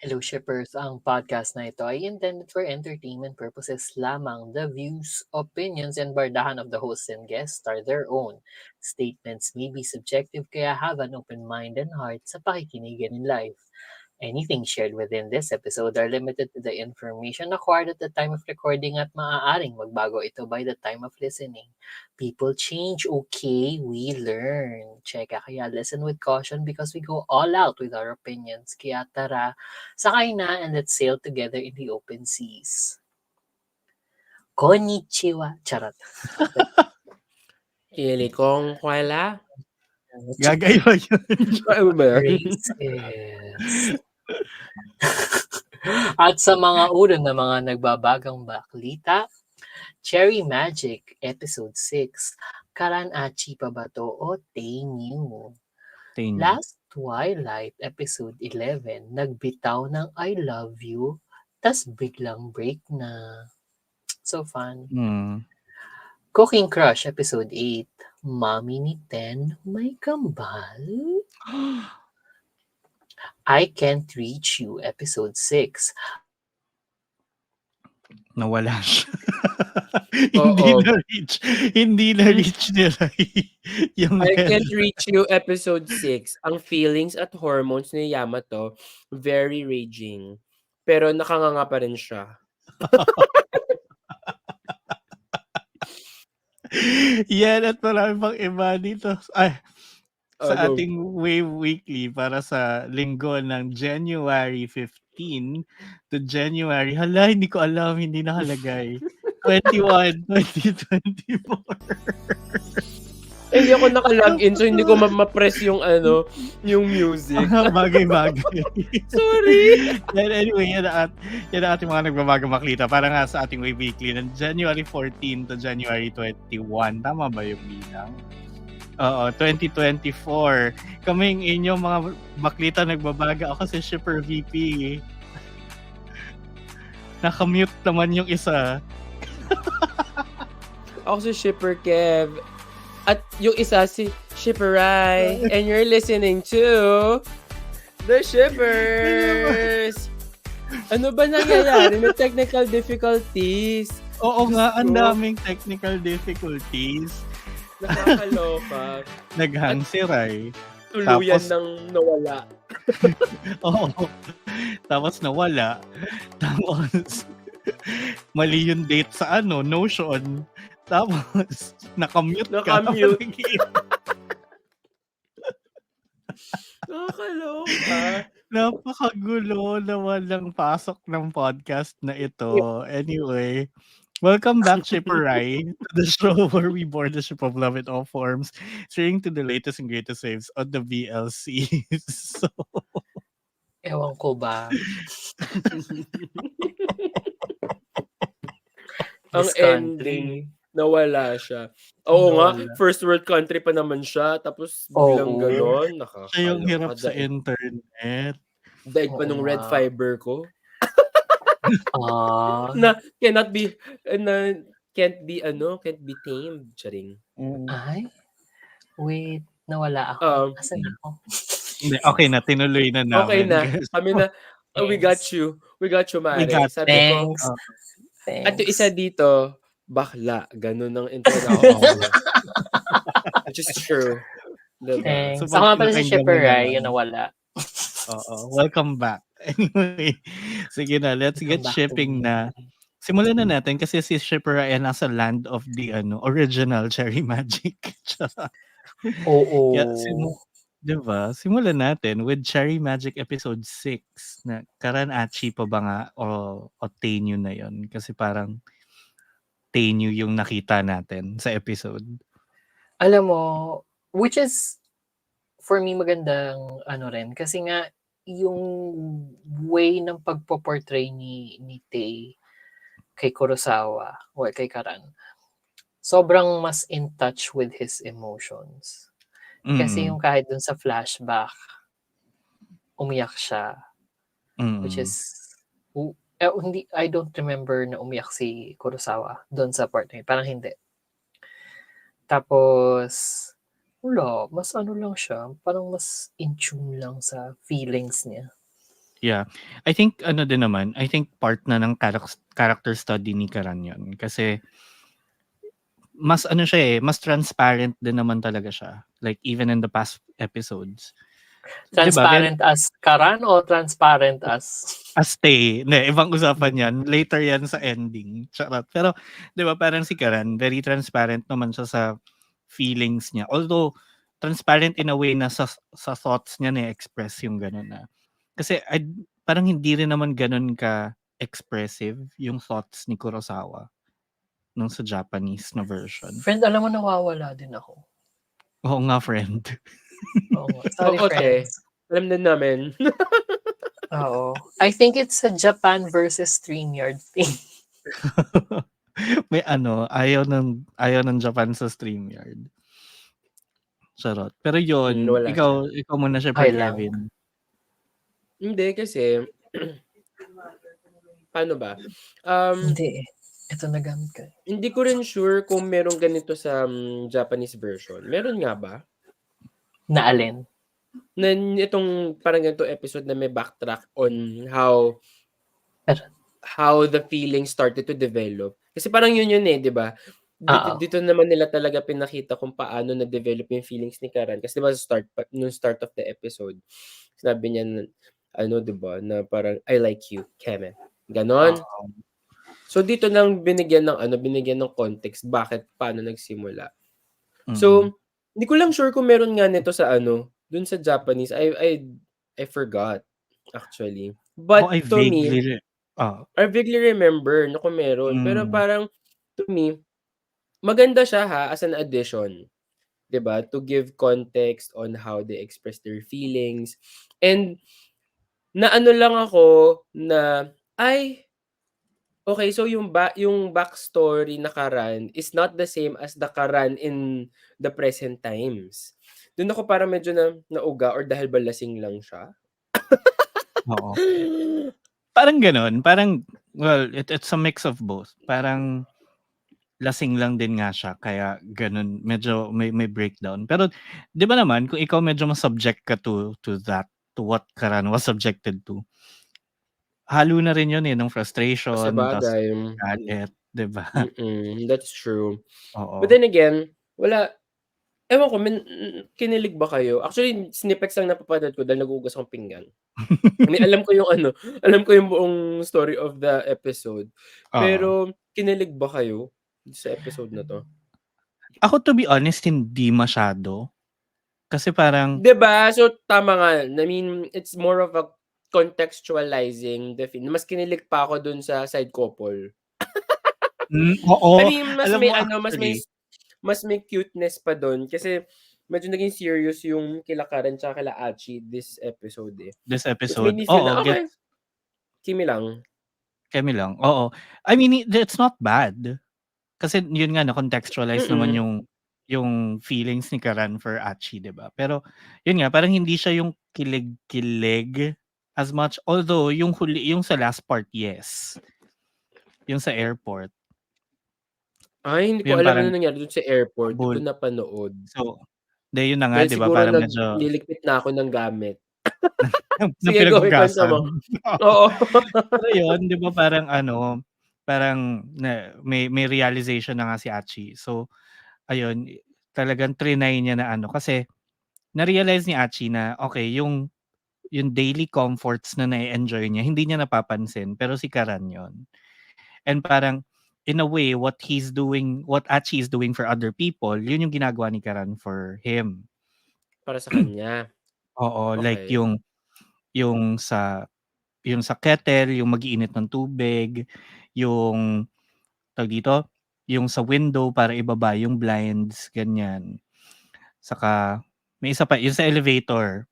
Hello Shippers, ang podcast na ito ay intended for entertainment purposes lamang. The views, opinions, and bardahan of the hosts and guests are their own. Statements may be subjective kaya have an open mind and heart sa pakikinigan in life. Anything shared within this episode are limited to the information acquired at the time of recording at maaaring magbago ito by the time of listening. People change, okay? We learn. Cheka, kaya listen with caution because we go all out with our opinions. Kaya tara, sakay na and let's sail together in the open seas. Konnichiwa. Charot. Kili kong wala. Gagayo yun. Ano ba yan? Racist. At sa mga ulo na mga nagbabagang baklita, Cherry Magic Episode 6, Karan-achi pa ba to o Tenyu? Last Twilight Episode 11, nagbitaw ng I love you, tas biglang break na. So fun. Cooking Crush Episode 8, Mommy ni Ten may kambal? I Can't Reach You Episode 6, Nawala siya. Oo. Hindi na-reach nila yung I Can't Reach You Episode 6. Ang feelings at hormones ni Yamato, very raging. Pero nakanganga pa rin siya. Yan at marami pang iba dito. Ay, sa Go. ating Wave Weekly para sa linggo ng January 15 to January. Hala, hindi ko alam, hindi nakalagay. 21, 2024. Hindi ako naka-login so hindi ko ma-press yung yung music. Bagay-bagay. Sorry. Anyway, yan ating mga nagbabagang maklita para nga sa ating Wave Weekly ng January 14 to January 21. Tama ba yung bilang? Oo, 2024. Kaming inyong mga maklita nagbabaga. Ako si Shipper VP. Nakamute naman yung isa. Ako si Shipper Kev. At yung isa si Shipper Rai. And you're listening to The Shippers. Ano ba nangyayari? May technical difficulties. Oo nga, ang daming technical difficulties. Nakakaloka. Naghang si Rai. Tuluyan ng nawala. Oo. Tapos nawala. Tapos mali yung date sa Notion. Tapos nakamute ka. Nakakaloka. Napakagulo na walang pasok ng podcast na ito. Anyway, welcome back, Shipper Rai, to the show where we board the ship of love in all forms, steering to the latest and greatest waves on the VLC. So, Ewan ko ba? Ang ending, nawala siya. Oo nga, first world country pa naman siya, tapos biglang gano'n. Siya yung hirap sa internet. Daig pa nung red fiber ko. Ah. Na can't be tamed. Charing. Ay? Wait, nawala ako. Asan ako? Hindi, okay na, tinuloy na namin. Okay na, kami na, we got you. We got you, Mare. Sabi Thanks. ko, Thanks. at yung isa dito, bakla. Ganun ang intro na ako. Which is true. Diba? Thanks. Ako nga pala si Shipper Rai, yung nawala. Oo, welcome back. Anyway, sige na, let's get shipping na. Simulan na natin kasi si Shipper ay nasa land of the original Cherry Magic. Oo. Kaya, diba? Simulan natin with Cherry Magic episode 6 na Karan-achi pa ba nga o Tenyu na yon kasi parang Tenyu yung nakita natin sa episode. Alam mo, which is for me magandang rin kasi nga yung way ng pagpo-portray ni Tei kay Kurosawa or kay Karan, sobrang mas in touch with his emotions. Kasi yung kahit dun sa flashback, umiyak siya. Which is, hindi, I don't remember na umiyak si Kurosawa dun sa part na yun. Parang hindi. Tapos, wala, mas lang siya, parang mas in tune lang sa feelings niya. Yeah. I think ano din naman, I think part na ng character study ni Karan yun. Kasi mas ano siya mas transparent din naman talaga siya. Like even in the past episodes. 'Di ba? Kaya Transparent as Karan o transparent as Stay. Hindi, ibang usapan yan. Later yan sa ending. Charot. Pero, di ba, parang si Karan, very transparent naman siya sa feelings niya. Although, transparent in a way na sa thoughts niya na-express yung gano'n na. Kasi, parang hindi rin naman gano'n ka-expressive yung thoughts ni Kurosawa nung sa Japanese na version. Friend, alam mo, nawawala din ako. Oo nga, friend. Oo nga. Sorry, Oo, friends. Alam din namin. Oo. I think it's a Japan versus StreamYard thing. May ayaw ng Japan sa StreamYard. Charot. Pero yun, Wala siya. ikaw muna syempre, Okay lang. Kevin. Hindi kasi, paano ba? Hindi eh. Ito nagamit ko. Hindi ko rin sure kung meron ganito sa Japanese version. Meron nga ba? Na alin? Na itong parang ganito episode na may backtrack on how the feeling started to develop. Kasi parang yun eh, di ba? Dito naman nila talaga pinakita kung paano na-develop yung feelings ni Karan. Kasi di ba nung start of the episode, sinabi niya di ba, na parang, I like you, Keme. Ganon. So dito nang binigyan ng context paano nagsimula. So, hindi ko lang sure kung meron nga nito sa dun sa Japanese. I forgot actually. But I to me, I vaguely remember na kung meron. Pero parang to me, maganda siya as an addition. 'Di ba? To give context on how they express their feelings. And lang ako na okay, so yung backstory na Karan is not the same as the Karan in the present times. Doon ako parang medyo nauga or dahil ba lasing lang siya? Oo. Parang gano'n. Parang, well, it's a mix of both. Parang lasing lang din nga siya kaya gano'n. Medyo may breakdown. Pero 'di ba naman kung ikaw medyo ma-subject ka to that, to what Karan was subjected to, halo na rin yun ng frustration, tas Sabagay. galit, 'di ba? That's true. Oo. But then again, wala. Ewan ko, kinilig ba kayo? Actually, snippets lang napapanood ko dahil nag-uugas akong pinggan. Alam ko yung buong story of the episode. Pero, kinilig ba kayo sa episode na to? Ako, to be honest, hindi masyado. Kasi parang... 'Di ba? So, tama nga. I mean, it's more of a contextualizing the film. Mas kinilig pa ako dun sa side couple. Oo. I mean, Alam mo, actually, mas may cuteness pa doon kasi medyo naging serious yung kila Karen tsaka kila Achi this episode eh. This Which episode, made me feel na okay. gets Kimi lang. Kemi lang, oo. I mean, it's not bad. Kasi yun nga, na-contextualize naman yung feelings ni Karan for Achi, 'di ba? Pero yun nga, parang hindi siya yung kilig-kilig as much. Although yung sa last part, yes. Yung sa airport. Ay, hindi ko Yun alam parang ano nangyari dun sa airport. Di ko napanood. So, yun na nga, Dahil 'di ba? siguro Parang medyo nilikpit na ako ng gamit. ng Sige, go, ikwento pinaghugasan. mo. Oo. Pero yun, 'di ba, parang parang may realization na nga si Achi. So, ayun, talagang trinay niya na kasi na-realize ni Achi na okay, yung daily comforts na na-enjoy niya, hindi niya napapansin, pero si Karan yun. And parang, in a way, what Achi is doing for other people, yun yung ginagawa ni Karan for him. Para sa kanya. Oo, like Okay. yung sa kettle, yung mag-iinit ng tubig, yung tawag dito, yung sa window para ibaba yung blinds, ganyan. Saka may isa pa, yung sa elevator,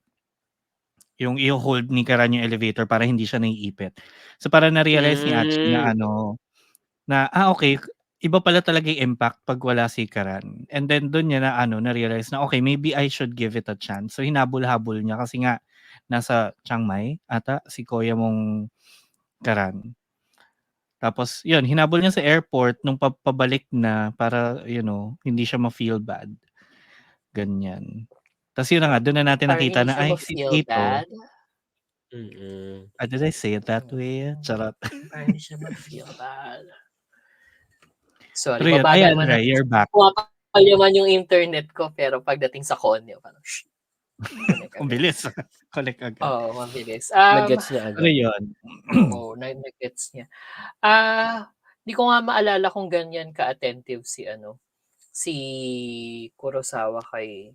yung i-hold ni Karan yung elevator para hindi siya naiipit. So parang na-realize ni Achi na na okay, iba pala talaga yung impact pag wala si Karan. And then dun niya na-realize na okay, maybe I should give it a chance. So hinabol-habol niya kasi nga nasa Chiang Mai ata si kuya mong Karan. Tapos yun, hinabol niya sa airport nung pabalik na para hindi siya ma-feel bad. Ganyan. Tapos yun na nga, doon na natin Parang nakita hindi na siya si ma-feel Tito. bad. Did I say it that way? Charot. Para hindi siya mag-feel bad. Sorry, Pero yun, mabagal ayan, man Ray, you're back. pumapal naman yung internet ko, pero pagdating sa konyo, parang connect Ang agad. bilis. Connect agad. Oo, mabilis. Nag-gets niya Pero agad. yun. Oo, nag-gets niya. Di ko nga maalala kung ganyan ka-attentive si Kurosawa kay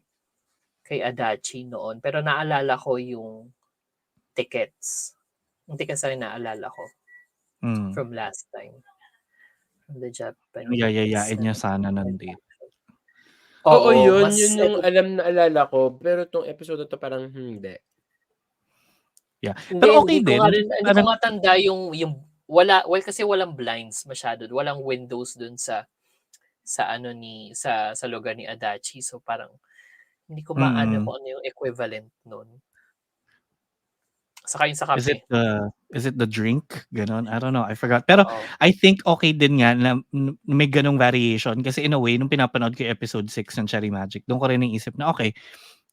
Adachi noon. Pero naalala ko yung tickets. Yung tickets na naalala ko from last time. From the Yung Japanese. yayayain niya sana ng date. Oo, yun mas yung alala ko. Pero tong episode na to parang hindi. Yeah. Hindi, Pero okay hindi ko din. nga rin, hindi ko Parang, nga tanda yung kasi walang blinds masyado, walang windows dun sa lugar ni Adachi. So parang hindi ko maano kung ano yung equivalent nun. Saka yung sa is kape. it the drink? Ganon? I don't know. I forgot. Pero Oo. I think okay din nga na may ganong variation. Kasi in a way, nung pinapanood ko yung episode 6 ng Cherry Magic, doon ko rin naisip na okay,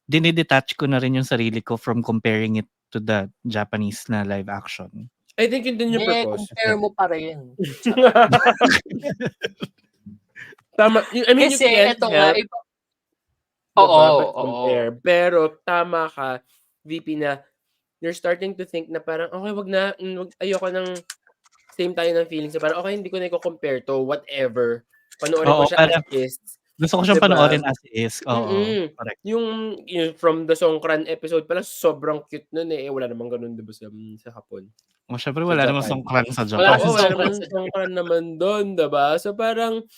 dinidetach ko na rin yung sarili ko from comparing it to the Japanese na live action. I think yun din yung Hindi, purpose. compare mo pa rin. Tama. I mean, Kasi you can't eto nga, help oo. compare. Pero tama ka, VP, na you're starting to think na parang, okay, ayoko ng same tayo ng feelings. Parang, okay, hindi ko na i-compare to whatever. Panoorin ko siya as is. Gusto ko siyang panoorin as is. Oo. Correct. Yung from the Songkran episode pala, sobrang cute nun eh. Wala namang ganun, diba, sa Hapon. Syempre, wala namang Songkran sa Japan. Wala namang Songkran naman doon, diba? So parang,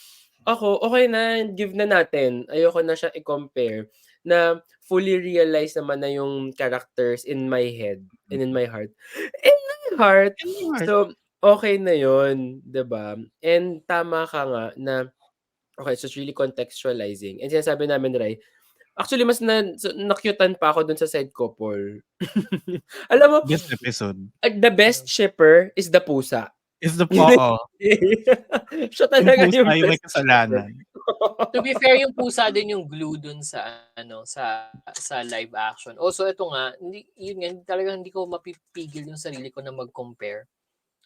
ako, okay na, give na natin. Ayoko na siya i-compare na fully realize naman na yung characters in my head and in my heart. In my heart. So, okay na yun, diba? And tama ka nga na, okay, so it's really contextualizing. And sinasabi namin, Ray, actually, mas nakyutan pa ako dun sa side couple. Alam mo, this episode, the best shipper is the pusa. Is the po. Siya talaga yung pusa yung may best kasalanan. To be fair, yung pusa din yung glue dun sa live action. Also, ito nga, hindi ko mapipigil yung sarili ko na mag-compare.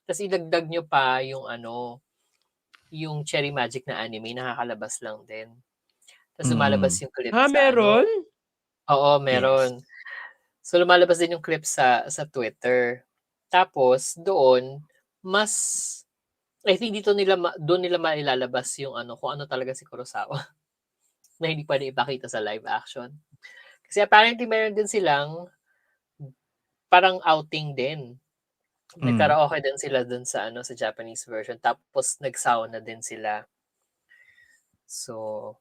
Kasi idagdag nyo pa yung yung Cherry Magic na anime, nakakalabas lang din. Tapos lumalabas yung clip sa meron? Oo, meron. Yes. So lumalabas din yung clip sa Twitter. Tapos doon I think doon nila mailalabas yung kung ano talaga si Kurosawa na hindi pa ipakita sa live action. Kasi apparently meron din silang parang outing din. Nagkaraoke din sila dun sa sa Japanese version. Tapos nag-sauna din sila. So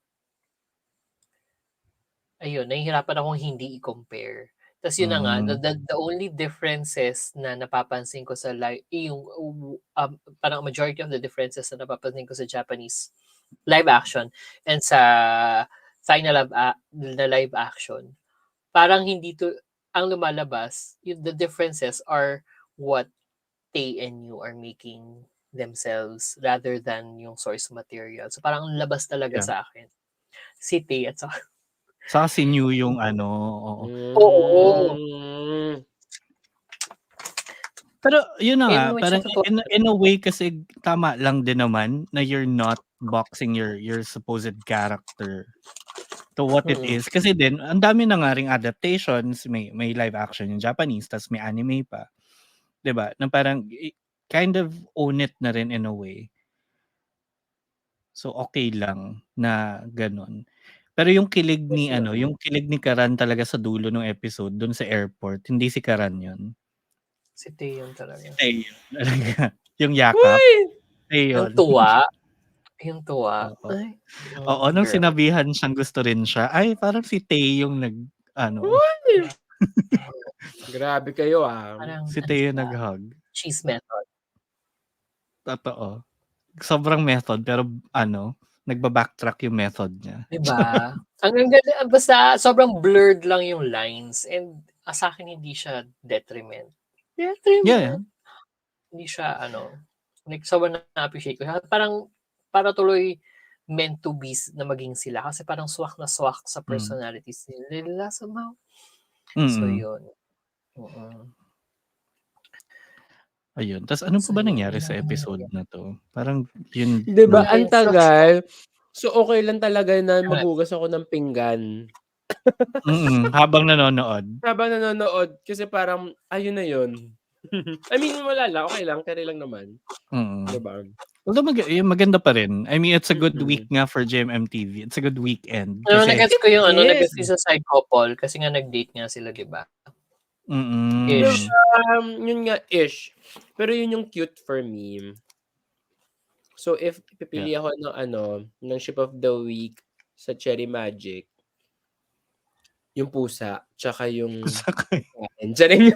ayun, nahihirapan akong hindi i-compare. Tapos yun na nga, the only differences na napapansin ko sa parang majority of the differences na napapansin ko sa Japanese live action and sa final na live action, parang hindi ang lumalabas, the differences are what Tay and you are making themselves rather than yung source material. So parang labas talaga sa akin. Si Tay at sa si New yung Oo. Pero yun na nga, parang in a way kasi tama lang din naman na you're not boxing your supposed character to what it is. Kasi din, ang dami na nga ring adaptations, may live action yung Japanese, tas may anime pa. 'Di ba? Na parang kind of own it na rin in a way. So okay lang na ganun. Pero yung kilig ni yung kilig ni Karan talaga sa dulo ng episode doon sa airport, hindi si Karan 'yun. Si Taeyeon talaga. Si Taeyeon talaga. Yung yakap. Taeyeon. Yung tuwa. Ay, oo, nung sinabihan siyang gusto rin siya, ay parang si Tae yung Grabe kayo si Tae yung nag-hug. Cheese method. Totoo. Sobrang method pero nagba-backtrack yung method niya. Diba? Basta sobrang blurred lang yung lines and sa akin hindi siya detriment. Yeah. Hindi siya sobrang na-appreciate ko. Parang para tuloy meant to be na maging sila kasi parang swak na swak sa personalities nila somehow. So yun. Ayun, tas ano pa ba Sayang, nangyari sa episode na 'to? Parang yun 'Di ba, Wala ang instruction. tagal. So, okay lang talaga na maghugas ako ng pinggan habang nanonood. habang nanonood kasi parang ayun na yun. I mean, wala lang, okey lang, kere lang naman, 'di Mm. ba? Although maganda pa rin. I mean, it's a good week Mm. nga for GMMTV. It's a good weekend Pero kasi na-gets ko yung It is. na-gets ko sa side couple kasi nga nag-date nga sila, 'di ba? 'Di Ish. mm. ba, yun nga, ish. Pero yun yung cute for me. So, if Yeah. pipili ako ng ship of the week sa Cherry Magic, yung pusa, tsaka yung Sakay. kain. Charing.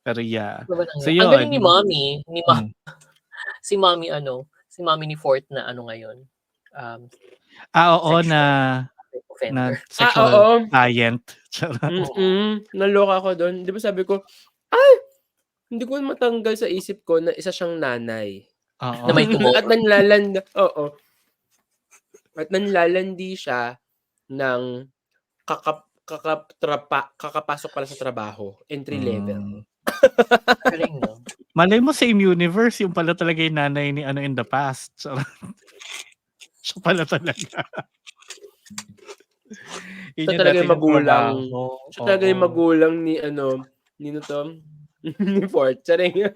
Pero yeah. Ano ba So nangyari? Ang galing ni yun. Mommy, Mm. si Mommy ni Fort na ano ngayon, Oo na sexual offender. sexual Oo. client. Charot. Naloka ako dun. 'Di ba sabi ko, "Ay, hindi ko matanggal sa isip ko na isa siyang nanay." Oo. Na may tumor. At nanlalandi siya ng kakapasok pala sa trabaho, entry level. Galing 'no? Malay mo same universe, yung pala talaga yung nanay ni in the past. Charot. Siya pala talaga. Siya talaga yung magulang. Siya talaga yung Oo. magulang ni nino 'to? Ni Fort. Charing.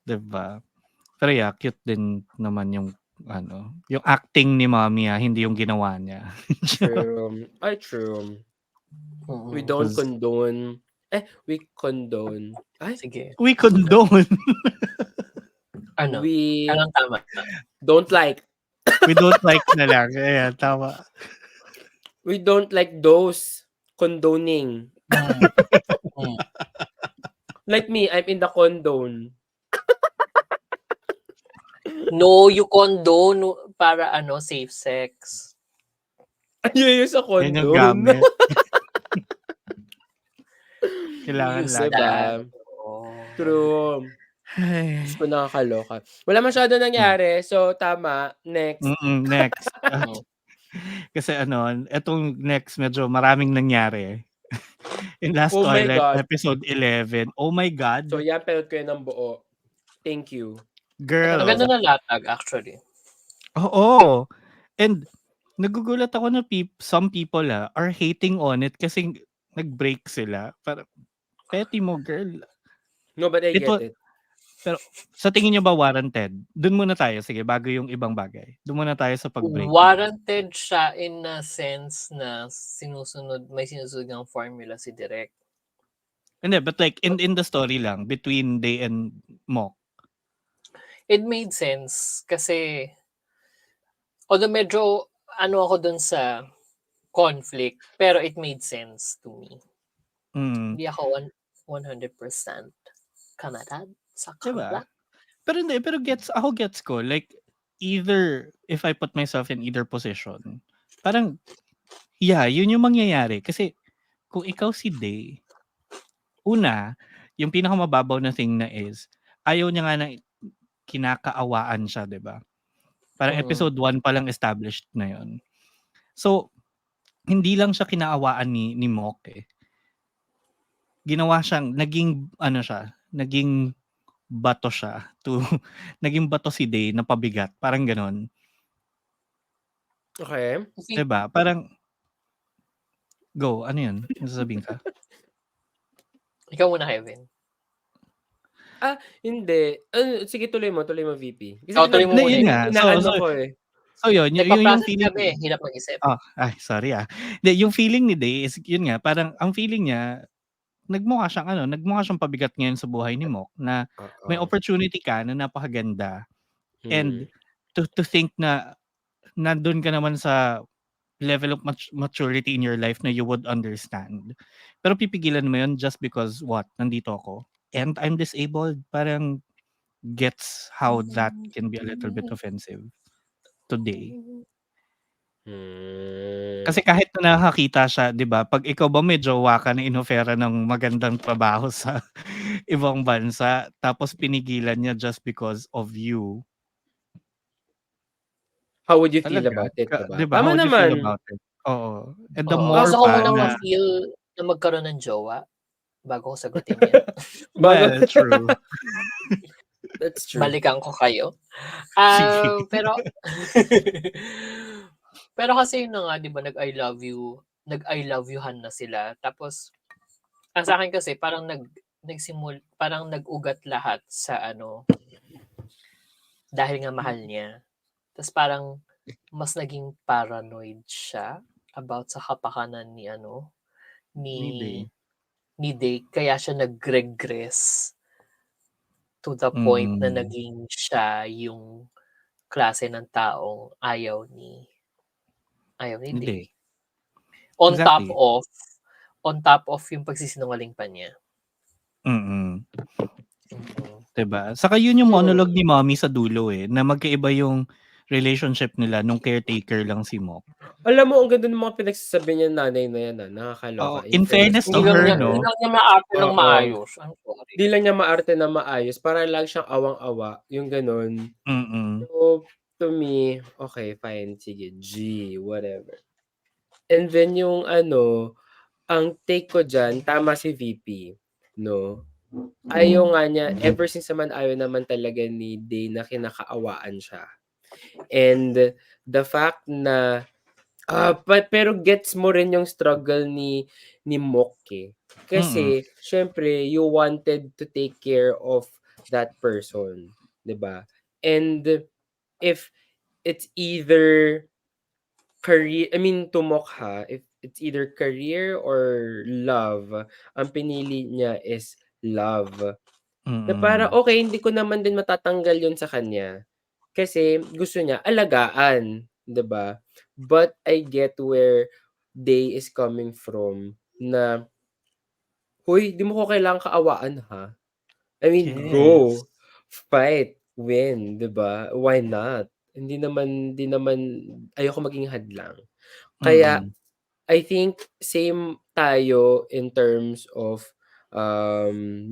'Di ba? Pero yeah, cute din naman yung yung acting ni Mommy, hindi yung ginawa niya. True. Ay, true. We don't condone. We condone. Ay, Sige. We condone. Ano? we Anong tama? don't like. We don't like na lang. Ayan, tama. We don't like those condoning. Like me, I'm in the condone. No, you condone para safe sex. Ayun yung sa Yan yung condone. gamit. Kailangan Use lagi. that. True. Ay. Diyos ko, nakakaloka. Wala masyado nangyari, so tama. Next. Next. Kasi etong next medyo maraming nangyari. In Last Oh my Twilight, God. episode 11. Oh my God. So yan, pinod ko yun ng buo. Thank you. Girl. Ang ganda ng latag, actually. Oo. And nagugulat ako na some people are hating on it kasi nag-break sila. Parang, petty mo, girl. No, but I get it. Pero sa tingin niyo ba warranted? Doon muna tayo. Sige, bago yung ibang bagay. Doon muna tayo sa pag-break. Warranted siya in a sense na may sinusunod ng formula si Direk. Hindi, but like in the story lang between Day and Mok. It made sense kasi although medyo ako dun sa conflict, pero it made sense to me. Hindi ako 100% kamatad sa diba? kabla. Pero gets ko. Like, either, if I put myself in either position, parang, yeah, yun yung mangyayari. Kasi, kung ikaw si Day, una, yung pinakamababaw na thing na is, ayaw niya nga na kinakaawaan siya, diba? Parang episode 1 pa lang established na yun. So, hindi lang siya kinaawaan ni Mok eh. Ginawa siyang, naging bato siya naging bato si Day na pabigat. Parang ganon. Okay. Diba? Parang, go, ano yun? Yung sasabihin ka? Ikaw muna, Kevin. Hindi. Sige, tuloy mo, VP. Kasi tuloy mo muna. Yun nga. So yun, yung feeling. Hirap mag-isip. Sorry. Yung feeling ni Day is, yun nga, parang ang feeling niya, nagmukha siyang pabigat ngayon sa buhay ni Mok na may opportunity ka na napakaganda. And to think na nandun ka naman sa level of maturity in your life na you would understand. Pero pipigilan mo yun just because nandito ako and I'm disabled. Parang gets how that can be a little bit offensive today. Kasi kahit na nakakita siya, 'di ba? Pag ikaw ba may jowa ka na inofera ng magandang trabaho sa ibang bansa tapos pinigilan niya just because of you. How would you feel about it, diba? Diba? Tama How would you naman. feel about it? Oo. And the Oo, more gusto ko pa munang na ma-feel na magkaroon ng jowa bago ko sagutin 'yan. Bago well, true. That's true. Balikan ko kayo. Sige. Pero pero kasi yun na nga 'di ba nag-I love you-han na sila tapos ang sa'kin kasi parang parang nag-ugat lahat sa ano, dahil nga mahal niya. Tas parang mas naging paranoid siya about sa kapakanan ni ano, ni Hindi. ni Day kaya siya nag-regress to the point na Mm. naging siya yung klase ng taong ayaw ni Hindi. Day. On top Exactly. of on top of yung pagsisinungaling pa niya. Mm. Mm. 'Di ba? Saka yun yung Hmm. monologue ni mommy sa dulo, na magkaiba yung relationship nila nung caretaker lang si Mok. Alam mo, ang ganda ng mga pinagsasabi niyang nanay na yan, nakakaloka. Oo, In in fairness, fairness to her, Hindi 'no? lang niya maarte ng Oo. maayos. I'm sorry. Di lang niya maarte na maayos, para lang siyang awang-awa, yung gano'n. Mm. So, to me, okay, fine, sige, G, whatever. And then yung ano, ang take ko diyan, tama si VP, 'no? Ayaw nga niya, ever since naman ayaw naman talaga ni Day na kinakaawaan siya. And the fact na pero gets mo rin yung struggle ni Mok, eh. Mm. Kasi siyempre you wanted to take care of that person, 'di ba? And if it's either to Mok if it's either career or love, ang pinili niya is love. Na para, Mm. okay, hindi ko naman din matatanggal yun sa kanya. Kasi gusto niya alagaan, 'di ba? But I get where Day is coming from na, "Hoy, 'di mo ko kailangang kaawaan, ha? I mean, go, Yes. fight, win, 'di ba? Why not? Hindi naman ayoko maging hadlang." Kaya Mm. I think same tayo in terms of,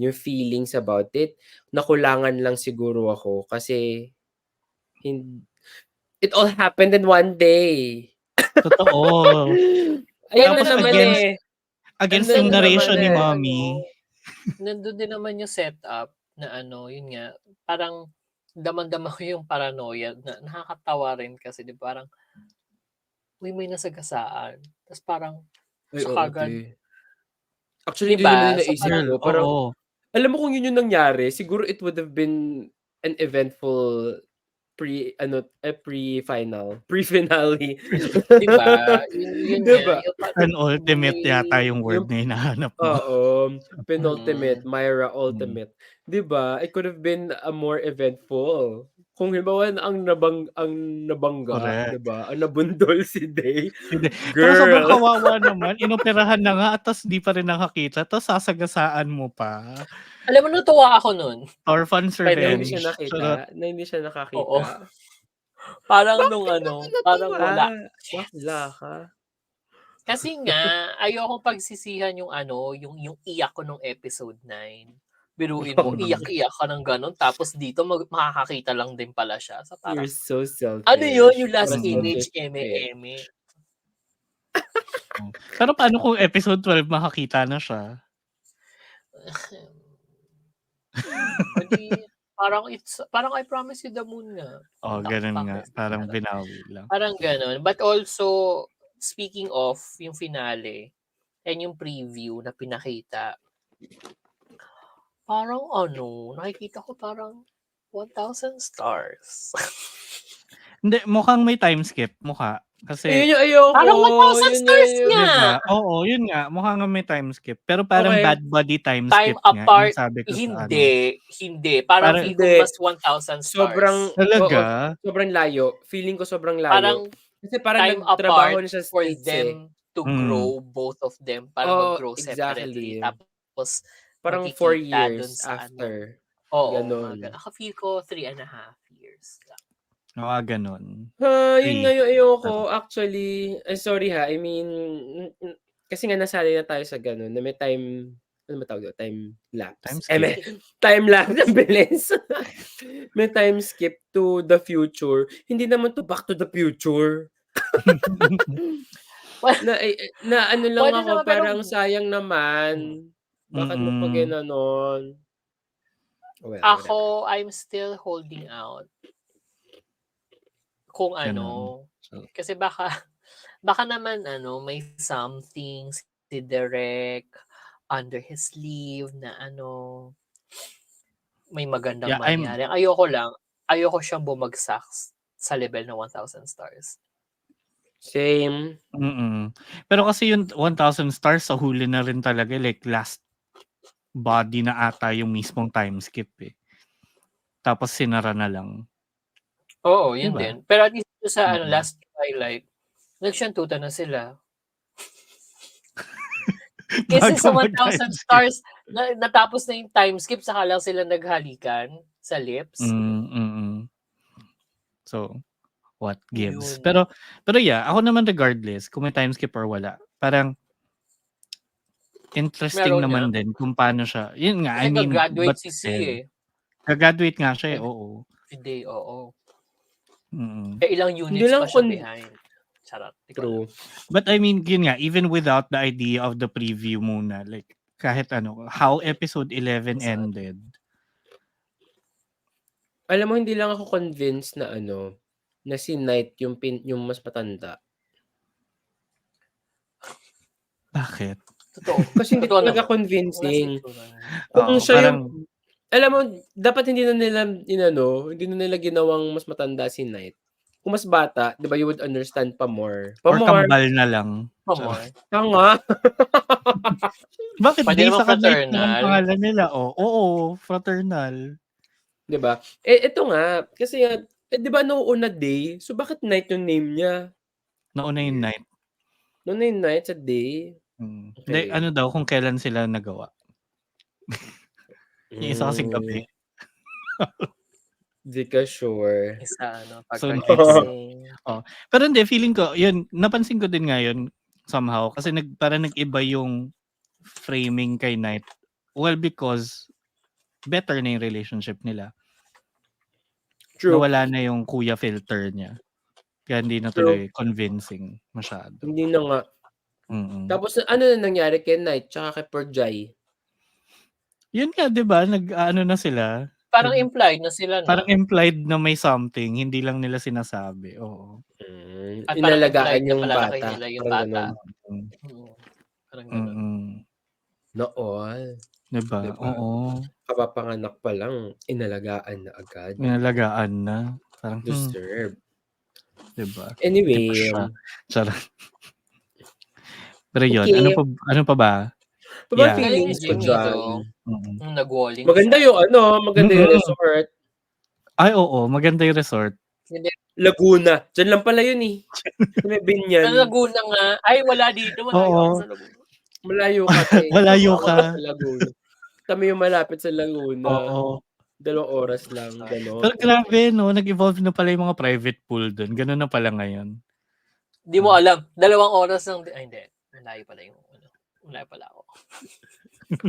yung feelings about it. Nakulangan lang siguro ako kasi it all happened in one day. Totoo. Ayan Pero na Tapos naman, nandun against eh. against Andun yung na naman, narration ni eh. mommy. Nandun din naman yung setup na ano, yun nga, parang damang-dama ko yung paranoia na nakakatawa rin kasi 'di ba parang, uy, may nasagasaan ta's parang Ay, siya oo, kaagad, te. Actually, 'di hindi naman ba? yun So naisip parang Girl, ko. Parang, oo. alam mo kung yun yung nangyari, siguro it would have been an eventful pre-finale. 'di ba? Yun 'Di nga, ba? yung parang Penultimate yata yung Yung word na hinahanap mo. Oo, penultimate, mm, Myra Mm. ultimate. 'Di ba? It could have been a more eventful. Kung halimbawa na ang nabangga, 'di Correct. ba? Ang nabundol si Day, Hindi. Pero sobrang girl. kawawa naman, inoperahan na nga at tas di pa rin nakakita, tas sasagasaan mo pa. alam mo natuwa ako nun, Orphan's by the Na hindi way. siya revenge. Charot. nakita, na hindi siya Oo, nakakita. parang nung Bakit naman ano, parang natuwa? wala. Bakla Yes. ka. Kasi nga ayokong pagsisihan yung ano, yung iyak ko nung episode 9. Biruin mo Mm. iyak-iyak ka ng gano'n tapos dito makakakita lang din pala siya. So parang, You're so ano yun selfish. yung last Parang so Mm. image, desperate. eme-eme. Oh. Pero paano kung episode 12 makakita na siya? O di parang I Promise You the Moon nga. Oh, ganun nga. Takes. Parang binawi lang. Parang gano'n. But also, speaking of yung finale and yung preview na pinakita, parang ano, nakikita ko parang 1,000 stars. Hindi, mukhang may time skip. Mukha. Kasi, Ayun yung ayoko. Parang 1,000 Yun stars yung nga! di ba? Oo, yun nga. Mukha nga may time skip. Pero parang Okay. bad body time Time skip nga. Yung apart, sabi ko sa ano. hindi. Parang Parang, feel ko Hindi. mas 1,000 Sobrang, stars. talaga? oo, sobrang layo. Feeling ko sobrang Parang layo. Kasi parang time nagtrabaho apart na siya sa for States, eh. them to grow, both of them, para Oo, mag-grow separately. exactly. Tapos, Parang 4 magkikita dun years sa ano. after. Oo, mga Ganon. ganun. Ako feel ko 3.5 years lang. Ganun. Yun nga yung ayoko. Pero, Actually, sorry ha, I mean, kasi nga nasanay na tayo sa ganon, na may time, ano ba tawag doon? Time lapse. time skip. Time lapse, ang bilis. May time skip to the future. Hindi naman to Back to the Future. Na ano lang Puwede ako, naman pero parang sayang hmm. naman. Bakit mo pa Mm. ginanon? Well, whatever. Ako, I'm still holding out kung Gano'n. ano, So, kasi baka naman ano, may something si Derek under his sleeve na ano, may magandang yeah, mangyari. Ayoko siyang bumagsak sa level na 1,000 stars. Same. Pero kasi yung 1,000 stars sa huli na rin talaga, like last body na ata yung mismong time skip, eh. Tapos sinara na lang, Oo, 'di yun ba? din. Pero at least dun sa ano, Mm. last Twilight, nagsiyantutan na sila. Kasi Bago sa mag-time 1,000 skip. stars, natapos na yung time skip saka lang sila naghalikan sa lips. Mm. So, what gives? Yun. Pero yeah, ako naman regardless kung may time skip or wala, parang interesting Meron nga. naman din kung paano siya yun nga, Kasi I mean, gagraduate but si C still, eh. ga-graduate nga siya, eh, oo. Si Day, oo. Mm. Eh, ilang Hindi units lang pa siya behind. Charot, di ko alam. True. But I mean, yun nga, even without the idea of the preview muna, like, kahit ano, how episode 11 Sad. ended. Alam mo, hindi lang ako convinced na ano, na si Knight yung mas matanda. Bakit? Totoo. Kasi hindi Totoo talaga naman. Wala sa convincing. itsura niya. Kung Oo, siya yung parang alam mo, dapat hindi na nila hindi na nila ginawang mas matanda si Knight. Kung mas bata, 'di ba, you would understand pa more. or kambal na lang. Come Charot. on. Tanga. Bakit Pwede Day naman saka Knight lang ang fraternal. pangalan nila? Oh, oo, fraternal. 'Di ba? Eh, ito nga, kasi nga, 'di ba nauuna Day, so bakit Knight yung name niya? Nauna yung Knight. Nauna yung Knight sa Day. Hindi, Okay. ano daw, kung kailan sila nagawa. Yung isa kasing gabi. Di ka sure. Isa ano, So, pagkagising. oh. Pero hindi, feeling ko, yun, napansin ko din ngayon, somehow, kasi parang nag-iba yung framing kay Knight. Well, because better na yung relationship nila. True. Nawala na yung kuya filter niya. Kaya hindi na tuloy convincing masyado. Hindi na nga. Tapos ano na nangyari kay Knight tsaka kay Purjay? Yun nga, 'di ba? Nag-ano na sila. Parang implied na sila, no? Parang implied na may something, hindi lang nila sinasabi. Oo. At parang Inalagaan implied na yung palalaki bata. nila yung Parang bata. ganun. Parang ganun. Noon. 'Di ba? Oo. Kapapanganak pa lang, inalagaan na agad. Inalagaan na. Parang Deserve. 'Di ba? Anyway. Charot. Pero yun, Okay. ano pa ba? Yeah. Feelings ko dyan. Nung nag-walling maganda siya. yung maganda yung resort. Ay, oo, maganda yung resort. Laguna. Diyan lang pala yun eh. May Binyan. Sa Laguna nga. Ay, wala dito. Malayo ako sa Laguna. Malayo ka, te. Malayo ka. Sa Laguna. Kami yung malapit sa Laguna. Oo. 2 oras lang. Gano'n. Pero grabe, no? Nag-evolve na pala yung mga private pool doon. Ganun na pala ngayon. Di mo alam. 2 oras lang. Ay, hindi. Malayo pala yung Malayo pala ako.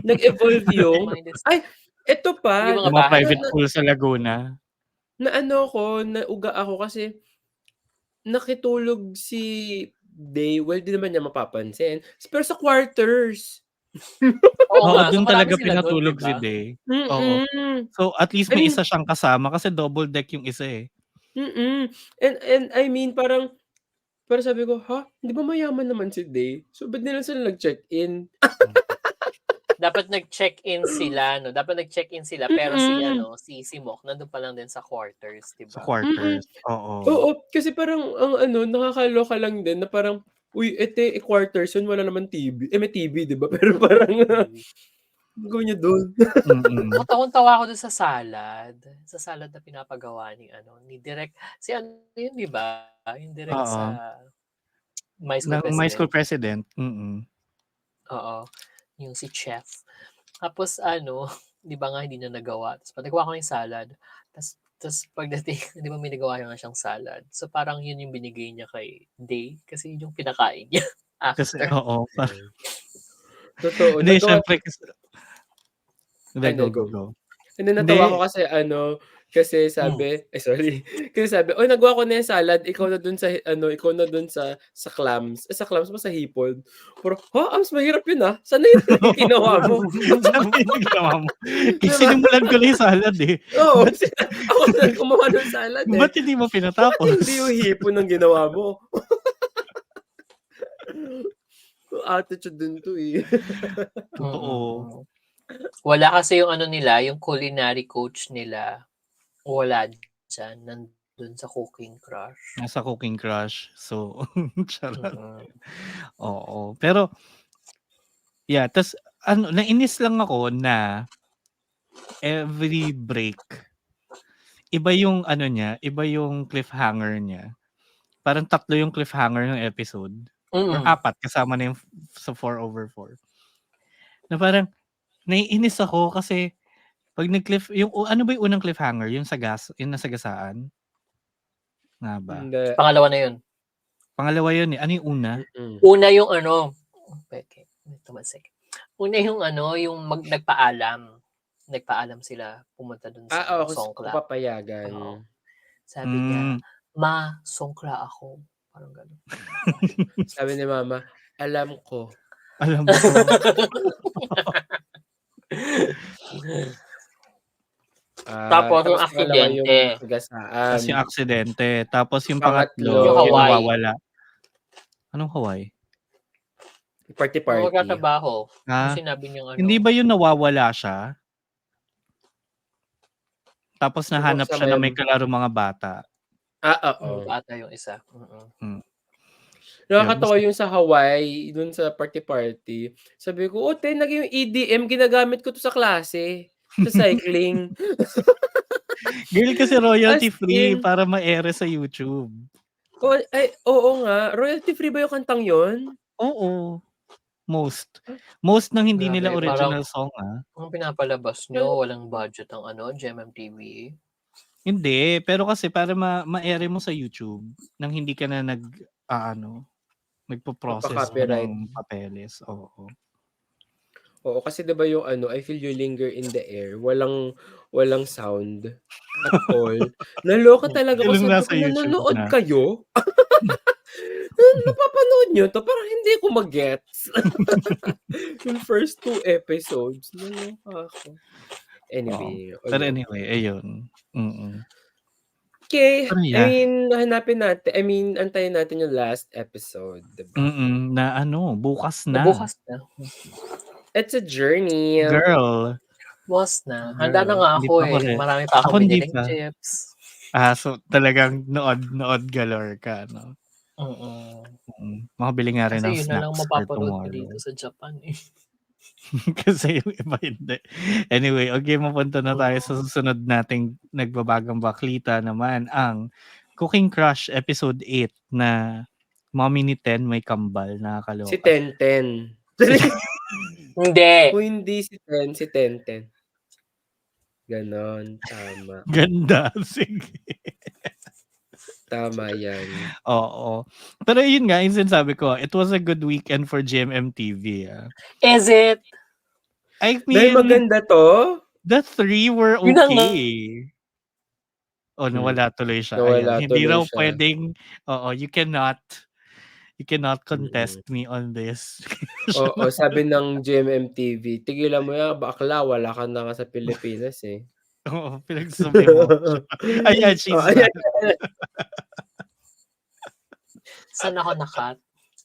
Nag-evolve yung... Ay, ito pa. Yung mga private pool sa Laguna. Nauga ako kasi nakitulog si Day. Well, di naman niya mapapansin. Pero sa quarters. Oo nga. Doon So, talaga sila pinatulog doon, si diba? Day. Oo. So, at least may isa siyang kasama kasi double deck yung isa eh. And I mean, parang sabi ko, hindi ba mayaman naman si Day? So, ba't nila sila nag-check-in? Dapat nag-check-in sila, no? Dapat nag-check-in sila. Pero si Mok, nandun pa lang din sa quarters, diba? Sa quarters, oo. Oo, kasi parang, nakakaloka lang din na parang, uy, quarters yun, wala naman TV. May TV, diba? Pero parang, gawin niya doon. Tawang-tawa ako doon sa salad. Sa salad na pinapagawa ni Direk. Si yun, diba? Yung Direk sa My School President. Oo. Yung si Chef. Tapos di ba nga hindi na nagawa. Tapos nagawa ko yung salad. Tapos pagdating, di ba may nagawa nga siyang salad. So parang yun yung binigay niya kay Day. Kasi yun yung pinakain niya. After. Kasi, oo. Totoo. Hindi, syempre. Go. Go. And then natawa ko kasi Kasi Hmm. sabi sorry. Kasi sabi, "Uy, nagawa ko na yung salad, ikaw na dun sa ikaw na dun sa clams." Sa clams ba, sa hipon? Parang, "Ha, Ams, mahirap yun, Sana yun yung ginawa mo." Sana yun yung ginawa mo. 'Di ba? Sinimulan ko na yung salad eh. Oo, Ba't, ako na gumawa ng salad, ba't hindi mo Bakit hindi yung pinatapos? hipon ang ginawa mo? Attitude din 'to, Totoo. Mm. Wala kasi yung ano nila, yung culinary coach nila, wala diyan, nandun sa Cooking Crush. Nasa Cooking Crush. So, charot. Mm. Oo. Pero, yeah, tas nainis lang ako na every break, iba yung niya, iba yung cliffhanger niya. Parang 3 yung cliffhanger ng episode or Mm. 4 kasama na yung sa 4/4. Na parang naiinis ako kasi 'pag nag-cliff yung ano ba yung unang cliffhanger, yung yung nasagasaan? Nga ba? Hindi. Pangalawa na yun. Pangalawa yun, Ano yung una? Una yung ano, peke, tumalsik. Una yung yung nagpaalam sila pumunta dun sa Oo, songkla. papayagan. Oo. Sabi niya, "Ma, songkla ako." Parang gano'n. Sabi ni mama, "Alam ko." Alam ko. Tapos yung pangalawa yung aksidente. sagasaan. Tas yung aksidente, tapos yung Pangatlo, pangatlo, Yung yung Hawaii. nawawala. Anong Hawaii? Yung Party-party. magtatrabaho, yung Ah, sinabi niyang hindi ba yung nawawala siya? Tapos nahanap siya na may kalarong mga bata. Oo. ata yung isa. Nakakatawa yung sa Hawaii, dun sa party-party. Sabi ko, "Te, naging EDM ginagamit ko 'to sa klase, sa cycling." Girl, kasi royalty As free in, para ma-ere sa YouTube. oo nga. Royalty free ba yung kantang yun? Oo, most ng hindi nila Grabe, original Parang song, ang pinapalabas niyo walang budget ang GMMTV. Hindi, pero kasi para ma-ere mo sa YouTube nang hindi ka na nagpo-process pa Mapa-copyright. ng papeles, oo. Oo, kasi 'di ba yung I Feel You Linger in the Air, walang sound at all. Naloka talaga ako, Yun ang sabi nasa ko, YouTube "Nanonood na. kayo? Napapanood niyo 'to?" Parang hindi ko ma-gets. Yung first 2 episodes, naloka ako. Oo. Anyway, Pero ulit. anyway, ayun. Okay, Pero yeah, antayin natin yung last episode, 'di ba? na bukas Na na. bukas na. It's a journey. Girl, Bukas na. Handa na nga hindi ako pa ako Marami pa Ako akong hindi biniling pa. chips. So talagang nood galore ka, no? Makabili nga rin Kasi ng yun na lang snacks for mapapanood ko tomorrow. dito sa Japan Kasi yung iba hindi. Anyway, okay, mapunta na tayo sa susunod nating nagbabagang baklita naman, ang Cooking Crush episode 8 na Mommy ni Ten may kambal, Si nakakaloka. Tenten. Hindi. Kung hindi si Tenten. Ganon, tama. Ganda, sige. Tama yan. Oo. Pero yun nga, yung sinasabi ko, it was a good weekend for GMMTV. Is it? I Dahil mean, maganda to? the 3 were Yun na nga. okay. Nawala tuloy siya. Nawala Ayan. Hindi tuloy raw siya. pwedeng, you cannot contest me on this. Oo, sabi ng GMMTV, tigilan mo yan, bakla, wala ka na nga sa Pilipinas eh. Oo, pinagsasabi mo. Ayan, she's back. Saan ako nakat?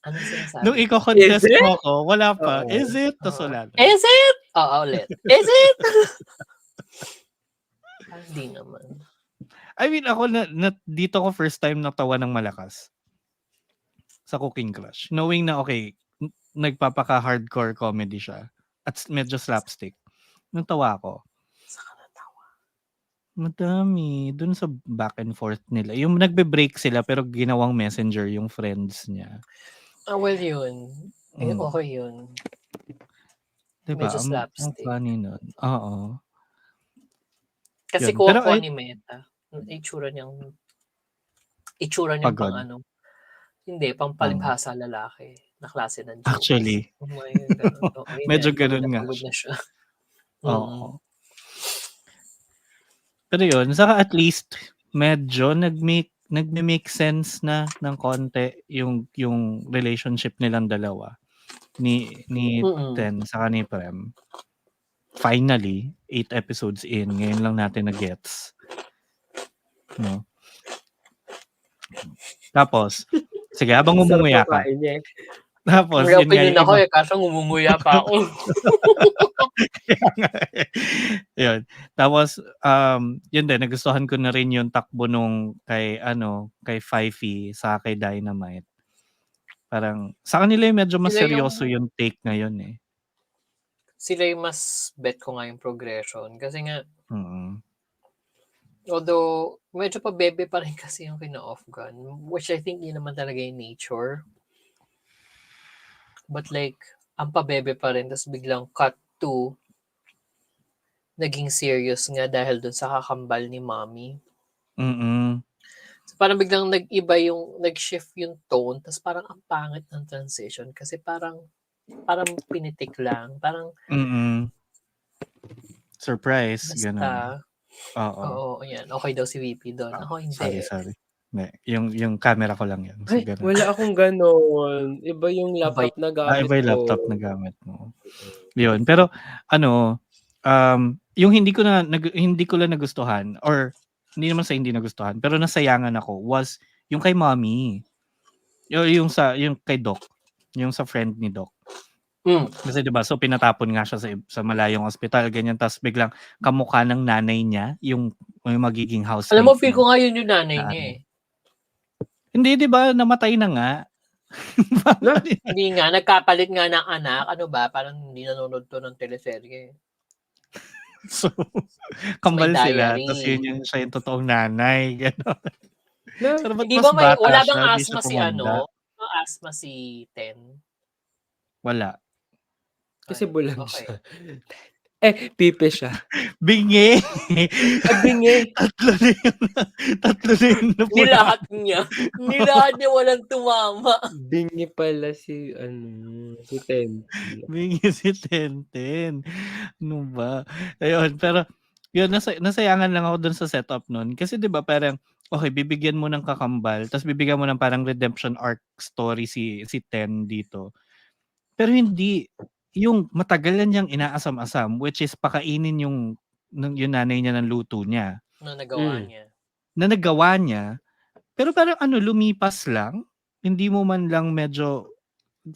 Anong sinasabi? Nung iko-contest Is it? mo ako, wala pa. Oo. Is it? Tas wala na. Is it? Oo, ulit. Is it? Hindi naman. I mean, ako dito ko first time natawa ng malakas sa Cooking Crush. Knowing na, okay, nagpapaka-hardcore comedy siya at medyo slapstick. Natawa ako. Saan ka natawa? Madami. Dun sa back and forth nila. Yung nagbe-break sila pero ginawang messenger yung friends niya. Well, yun. Okay yun. Diba? Medyo slapstick. Ang funny nun. Oo. Kasi Yun. kung Pero ako ni Meta, itsura niyang Pagod. pang hindi, pang palibhasa lalaki na klase ng jokes. Actually. Oh my God. Medyo ganun nga Pagod na siya. Oo. Pero yun, saka at least medyo nagme-make sense na ng konti yung relationship nilang dalawa ni Mm. Ten saka ni Prem. Finally, 8 episodes in, ngayon lang natin na-gets. No? Tapos, sige, habang Sarap ngumunguya ng ka. kain niya eh. Tapos, May yun nga opinion yung ako iba. kaso ngumunguya pa ako. Kaya nga eh. Yun. Tapos, yun din, nagustuhan ko na rin yung takbo nung kay Fifey sa kay Dynamite. Parang, sa kanila yung medyo mas Sila seryoso yung yung take ngayon eh. sila yung mas bet ko nga yung progression. Kasi nga, Mm. although, medyo pa bebe pa rin kasi yung kina Off-Gun. Which I think yun naman talaga yung nature. But like, ang pabebe pa rin. Tapos biglang cut to, naging serious nga dahil dun sa kakambal ni mommy. Mm. So parang biglang nag-shift yung tone. Tapos parang ang pangit ng transition. Kasi parang pinitik lang. Parang, Mm. Surprise, ganun. basta, Oo. oo, ayan. Okay daw si VP doon. Ako hindi. Sorry. Hindi, yung camera ko lang yun. So, Ay, ganun. wala akong ganon. Iba yung laptop na gamit Iba yung ko. laptop na gamit mo. Yun. Pero, yung hindi ko lang nagustuhan, or hindi naman sa hindi nagustuhan, pero nasayangan ako, was yung kay mommy. Yung kay Doc. Yung sa friend ni Doc. Kasi 'di ba, so pinatapon nga siya sa malayong ospital, ganyan, tapos biglang kamukha ng nanay niya yung magiging housemate. Alam mo, feel ko nga yun yung nanay niya eh. Hindi, 'di ba, namatay na nga. Hindi nga, nagkapalit nga ng anak. Ano ba, parang hindi nanonood to ng teleserye. So, kambal May sila, diary. tapos siya yung totoong nanay, gano'n. Pero ba't Hindi mas ba wala bata bang siya, di asthma siya si tumanda? asthma si Ten? Wala. Kasi Ay, bulag okay. siya. Pipe siya. Bingi! Bingi! Tatlo na yun na Nilahat niya walang tumama. Bingi pala si Ten. Bingi si Tenten. Ano ba? Ayun, pero yun, nasayangan lang ako dun sa setup nun. Kasi 'di ba, parang okay, bibigyan mo ng kakambal, tapos bibigyan mo ng parang redemption arc story si Ten dito. Pero hindi, yung matagal na niyang inaasam-asam, which is pakainin yung nanay niya ng luto niya. Na nagawa niya. Na nagawa niya, pero parang lumipas lang. Hindi mo man lang medyo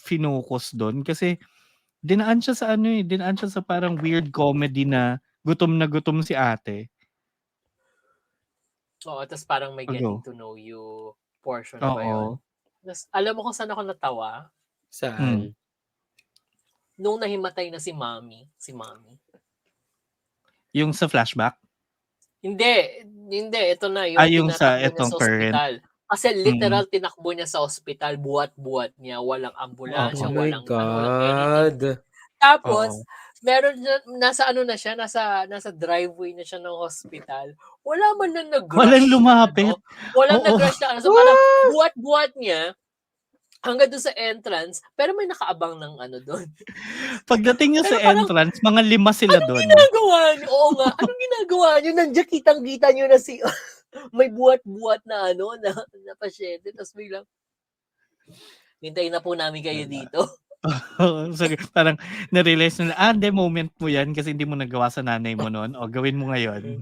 finokus doon, kasi dinaan siya sa parang weird comedy na gutom si ate. Oo, tapos parang may getting to know you portion pa yun. Oo. Tapos, alam mo kung saan ako natawa? Saan? Nung nahimatay na si mommy. Yung sa flashback? Hindi. Ito na. Yung sa tinatakbo niya itong sa current. ospital. Kasi literal tinakbo niya sa ospital. Buwat-buwat niya. Walang ambulansya. Oh my walang anything. God. Tapos, meron nasa nasa driveway na siya ng hospital. Wala man lang nag-rush. Walang lumapit. Walang nag-rush na. So parang buwat-buwat niya hanggang doon sa entrance, pero may nakaabang ng doon. Pagdating niya sa Pero entrance, mga 5 sila doon. Anong ginagawa niyo? Oo nga, anong ginagawa niyo? Nandiyan kitang-kita niyo na may buwat-buwat na na pasyente, tapos biglang, hintayin na po namin kayo dito. So, parang na-realize nila, hindi, moment mo yan kasi hindi mo nagawa sa nanay mo noon. O, gawin mo ngayon.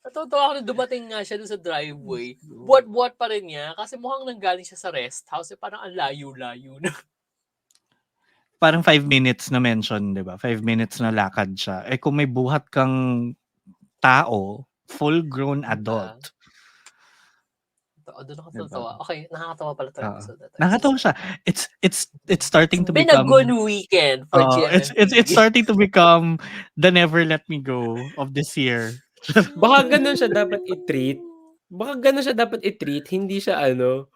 Natutuwa ako na dumating nga siya doon sa driveway. Buwat-buwat pa rin niya kasi mukhang nanggaling siya sa rest house. Parang ang layo-layo na. Parang 5 minutes na mention, di ba? 5 minutes na lakad siya. Kung may buhat kang tao, full-grown adult. Doon ako natutuwa. Okay, nakakatawa pala ito episode. Nakakatawa siya. It's starting to become... become... Been a good weekend for GMMTV. It's starting to become the Never Let Me Go of this year. Baka ganun siya dapat i-treat. Hindi siya To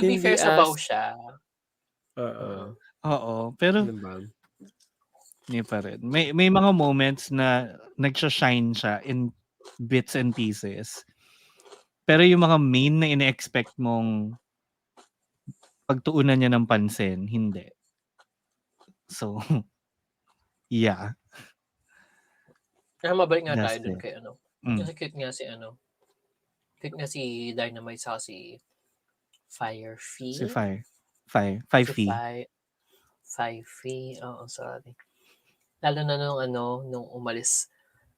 be fair, sabaw siya. Oo, pero hindi pa rin. May mga moments na nagsha-shine siya in bits and pieces. Pero yung mga main na ine-expect mong pagtuunan niya ng pansin, hindi. So, yeah. Mabalik nga tayo dun kay Mm. Kasi cute nga si cute nga si Dynamite saka si Si Firefee. Five Si feet. Firefee, oo, sorry. Lalo na nung umalis,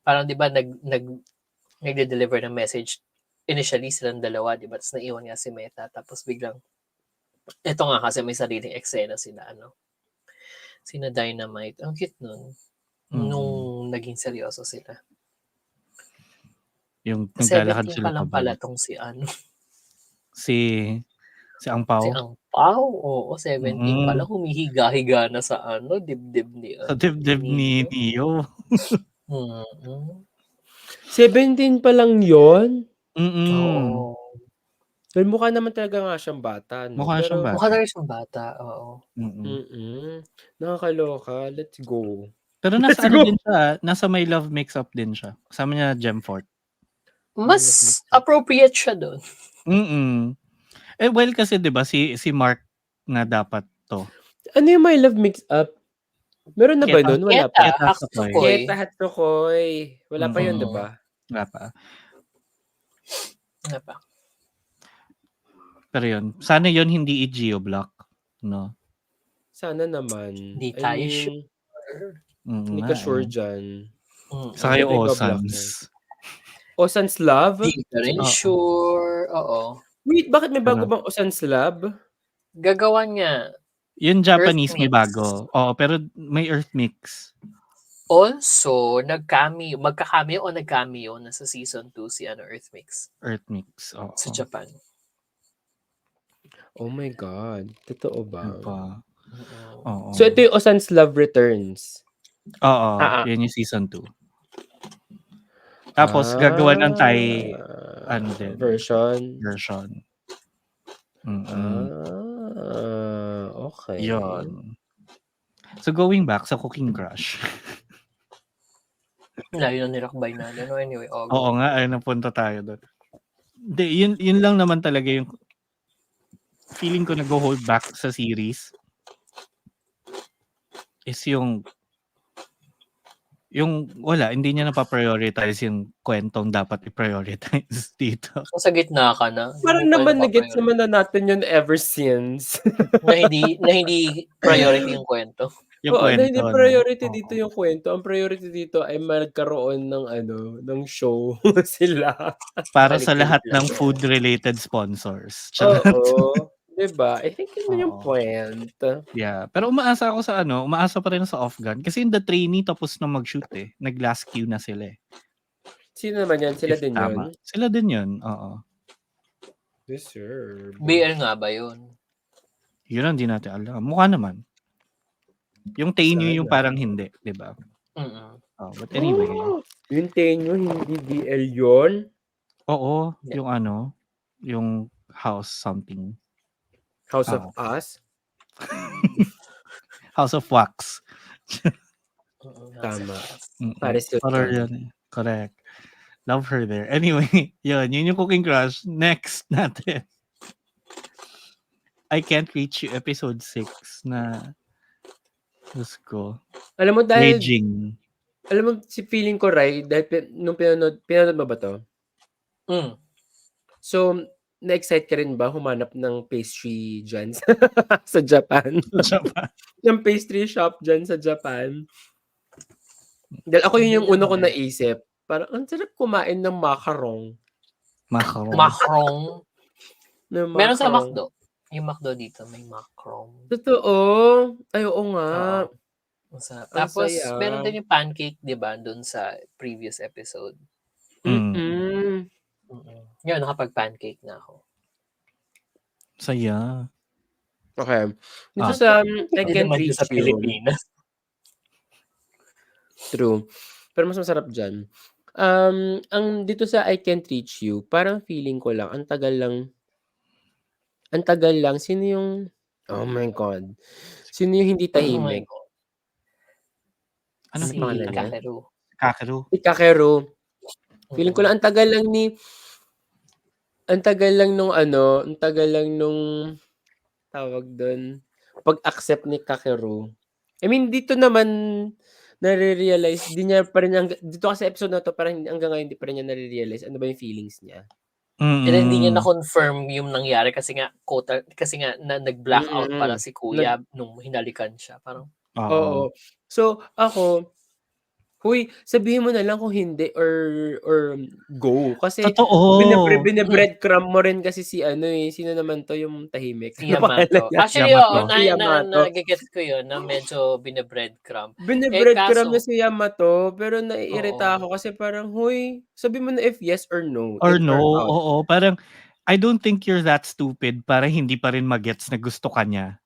parang 'di ba nagde-deliver ng message initially silang dalawa, 'di ba? Tapos naiwan nga si Meta, tapos biglang eto nga kasi may sariling eksena sina Dynamite. Ang cute nun, nung naging seryoso sila. Yung naglalakad 17 sila pa lang pala pabalik. tong si Si Ang Pao. Pao, oo, 17 pa lang humihiga-higa na sa dibdib ni Sa dibdib ni Neo. 17 pa lang yun? Oo. Well, mukha naman talaga nga siyang bata, no? Mukha siyang Mukha bata. talaga siyang bata, oo. Nakakaloka. Let's go. Pero nasa din siya, nasa My Love Mix-Up din siya. Kasama niya Gemfort. Mas appropriate siya doon. Well, kasi 'di ba si Mark na dapat to. Ano yung My Love Mix-Up? Meron na ba nun? Wala pa. Keta Hatsukoy. Wala pa yun, 'di ba? Wala pa. Wala pa. Pero yun, sana yun hindi i-geoblock, no? Sana naman. Hindi tayo sure. Hindi ka sure dyan. Saka yung Osans. Osans Love? Hindi ka rin sure, oo. Wait, bakit may bago bang Osans Love? Gagawan nga. Yung Japanese may bago. Oo, pero may Earth Mix. Also, magka-cameo o nag-cameo na sa season 2 si Earth Mix. Earth Mix, oo. Sa Japan. Oh my God. Totoo ba? Oo. So, ito yung Osans Love Returns. Oo, yun yung season 2. Tapos, gagawa ng Thai version. Okay. Yun. So, going back sa Cooking Crush. Layo na nilakbay natin. No, anyway, Oo nga, ay napunta tayo doon. Yun lang naman talaga yung feeling ko nag-hold back sa series is yung wala, hindi niya napaprioritize yung kwentong dapat i-prioritize dito. So, sa gitna ka na. Parang naman nag-gets naman na natin yun ever since. na hindi priority yung kwento. Yung kwento. Na hindi priority dito yung kwento. Ang priority dito ay magkaroon ng show sila. Para sa lahat ng food-related sponsors. Oo. Diba? I think yun yung point. Yeah. Pero umaasa ako sa umaasa pa rin sa Off-Gun. Kasi yung The Trainee tapos na mag-shoot eh. Nag-last queue na sila eh. Sino naman yan? Sila din yun? Sila din yun, oo. Deserve. BL nga ba yun? Yun ang di natin alam. Mukha naman. Yung Trainee yung parang hindi, di ba? But anyway. Yung Trainee hindi BL yun? Oo. Yung yung House something. House of Us? House of Wax. Tama. Paris Hilton. Correct. Love her there. Anyway, yun yung Cooking Crush. Next natin. I Can't Reach You, episode 6 na let's go. Alam mo dahil Raging. Alam mo si feeling ko dahil nung pinanood mo ba to? So, na-excite ka rin ba humanap ng pastry dyan sa Japan? Yung pastry shop dyan sa Japan. Dahil ako yun yung una ko naisip. Parang, ang sarap kumain ng macarong. Macarong? Meron sa McDo. Yung McDo dito, may macarong. Totoo? Ay, oo nga. Tapos, meron din yung pancake, di ba? Doon sa previous episode. Ngayon, nakapag-pancake na ako. Saya. Okay. Dito sa I Can't Reach sa Pilipinas. True. Pero mas masarap dyan. Ang dito sa I Can't Reach You, parang feeling ko lang, ang tagal lang, sino yung, oh my God, sino yung hindi tahimik? Ano si Kakeru. Si Kakeru. Feeling ko lang, ang tagal lang nung tawag doon, pag-accept ni Kakeru. I mean, dito naman nare-realize, di niya pa rin dito kasi episode na 'to parang hanggang ngayon hindi pa rin niya nare-realize ano ba yung feelings niya. And then hindi niya Mm. na-confirm yung nangyari kasi nga nag-blackout pala si kuya nung hinalikan siya, parang Oo. So, ako, "Hoy, sabihin mo na lang kung hindi or go." Kasi Totoo. bine-breadcrumb mo rin kasi si ano, sino naman 'to yung tahimik? si Ano pangalan Yamato. niya? Actually, oo, Yamato. Si Yamato. nage-gets ko yun na medyo bine-breadcrumb. Bine-breadcrumb Kaso niya si Yamato, pero naiirita oo. ako kasi parang, "Hoy, sabihin mo na if yes or no." Or And no, turn out. oo. Parang, I don't think you're that stupid para hindi pa rin ma-gets na gusto ka niya.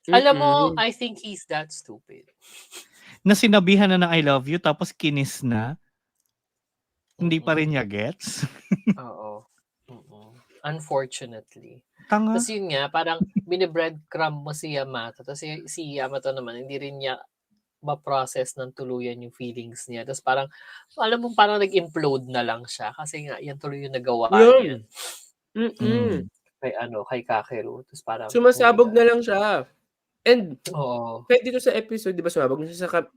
Alam mo, Mm. I think he's that stupid. Na sinabihan na ng I love you tapos kinis na, hindi pa Mm. rin niya gets. Oo. Unfortunately. Tanga. Tas yun nga, parang bine-breadcrumb mo si Yamato, tas si Yamato naman hindi rin niya ma-process ng tuluyan yung feelings niya. Tas parang, alam mo, parang nag-implode na lang siya kasi nga yan tuloy yung nagawa niya Yun. kay Kakeru. Tas parang, oh my Sumasabog God. na lang siya. And Oo. kahit dito sa episode, 'di ba sumabog na siya sa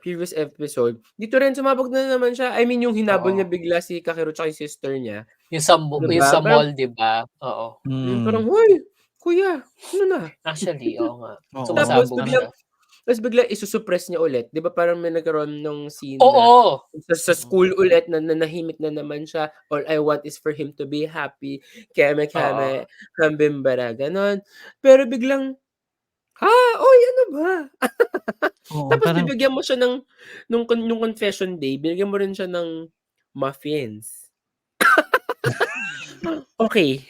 previous episode, dito rin sumabog na naman siya. I mean, yung hinabol Oo. niya bigla si Kakeru tsaka yung sister niya. Yung sa Di yung ba? sa Parang mall, 'di ba? Oo. parang, "Hoy, kuya, ano na?" Actually, oo nga. Oo. Tapos Sumasabog biglang siya. bigla isu-suppress niya ulit. 'Di ba parang may nagkaroon nung scene na Oo. sa school ulit na nahimik na naman siya. "All I want is for him to be happy. Keme, Oo. hambimbara." Gano'n. Pero biglang, Uy, ano ba?" Oo, Tapos parang bibigyan mo siya nung confession day, binigyan mo rin siya ng muffins. Okay.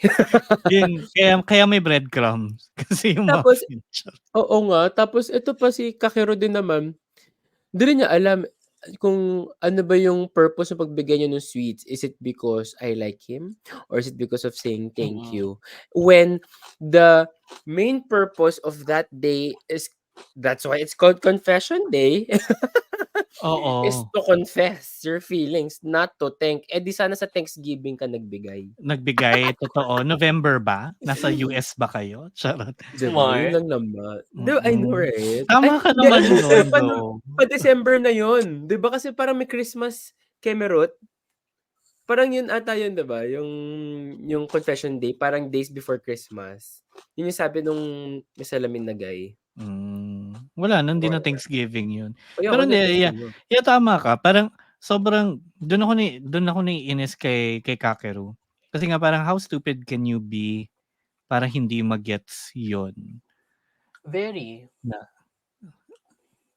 yun, kaya may breadcrumbs. Kasi yung Tapos muffin siya. oo nga, tapos ito pa si Kakeru din naman, di rin niya alam kung ano ba yung purpose ng pagbigay niya ng sweets. Is it because I like him or is it because of saying thank you? When the main purpose of that day that's why it's called confession day, is Oo. to confess your feelings, not to thank. Eh di sana sa Thanksgiving ka nagbigay. Nagbigay, totoo. November ba? Nasa US ba kayo? Charot. Di ba? Yun lang naman. I know, right? Ay, Tama ka hindi, naman alam mo, pero doon, though. pa-December na yun. Di ba kasi parang may Christmas Kemerut? Parang yun ata yun, di ba? Yung confession day, parang days before Christmas. Yun yung sabi nung may salamin na guy. Wala, hindi na Thanksgiving yun. Kaya Pero ako hindi, na-Thanksgiving. tama ka. Parang sobrang, doon ako naiinis kay Kakeru. Kasi nga parang how stupid can you be para hindi magets yun? Very. Na,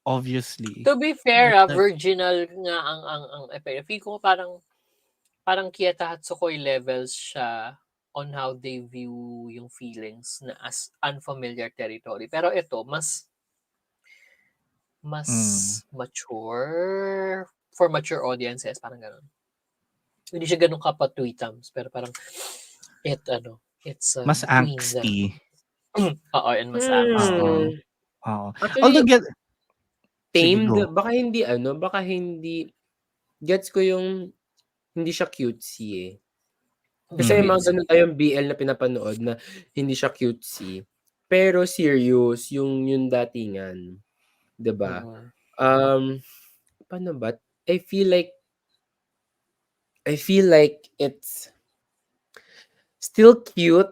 obviously. To be fair, virginal nga ang feel ko parang Kieta Hatsukoi levels siya on how they view yung feelings na as unfamiliar territory. Pero ito, mas mature for mature audiences, parang ganun. Hindi siya ganun kapatwitams, pero parang it's mas angsty. Oo, and mas angsty. Oo. Actually, tamed, sige, baka hindi gets ko yung hindi siya cutesy eh. Kasi may mga ganun tayong BL na pinapanood na hindi siya cutesy, pero serious yung datingan. 'Di ba? Paano ba? I feel like it's still cute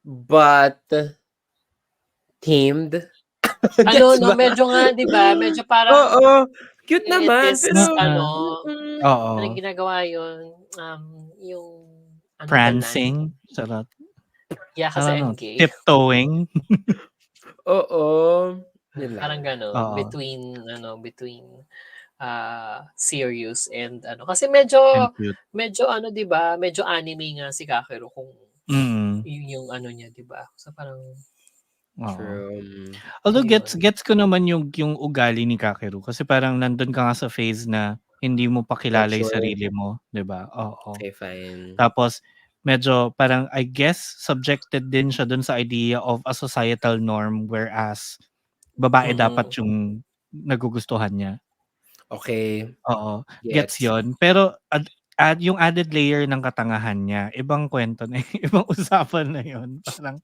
but tamed. No, medyo nga, 'di ba? Medyo parang Oo, cute naman, pero anong ginagawa yun? Yung prancing, sarap. Yeah, kasi MK. Tiptoeing. Oo. Yun lang. Parang gano'n, between serious and kasi medyo 'di ba? Medyo anime nga si Kakeru kung yung niya, 'di ba? So parang although gets ko naman yung ugali ni Kakeru kasi parang nandun ka nga sa phase na hindi mo pa kilala yung sarili mo, 'di ba? Oo. Okay, fine. Tapos medyo parang I guess subjected din siya dun sa idea of a societal norm whereas babae dapat yung nagugustuhan niya. Okay. Oo, gets yun. Pero yung added layer ng katangahan niya, ibang kwento na ibang usapan na yun. Parang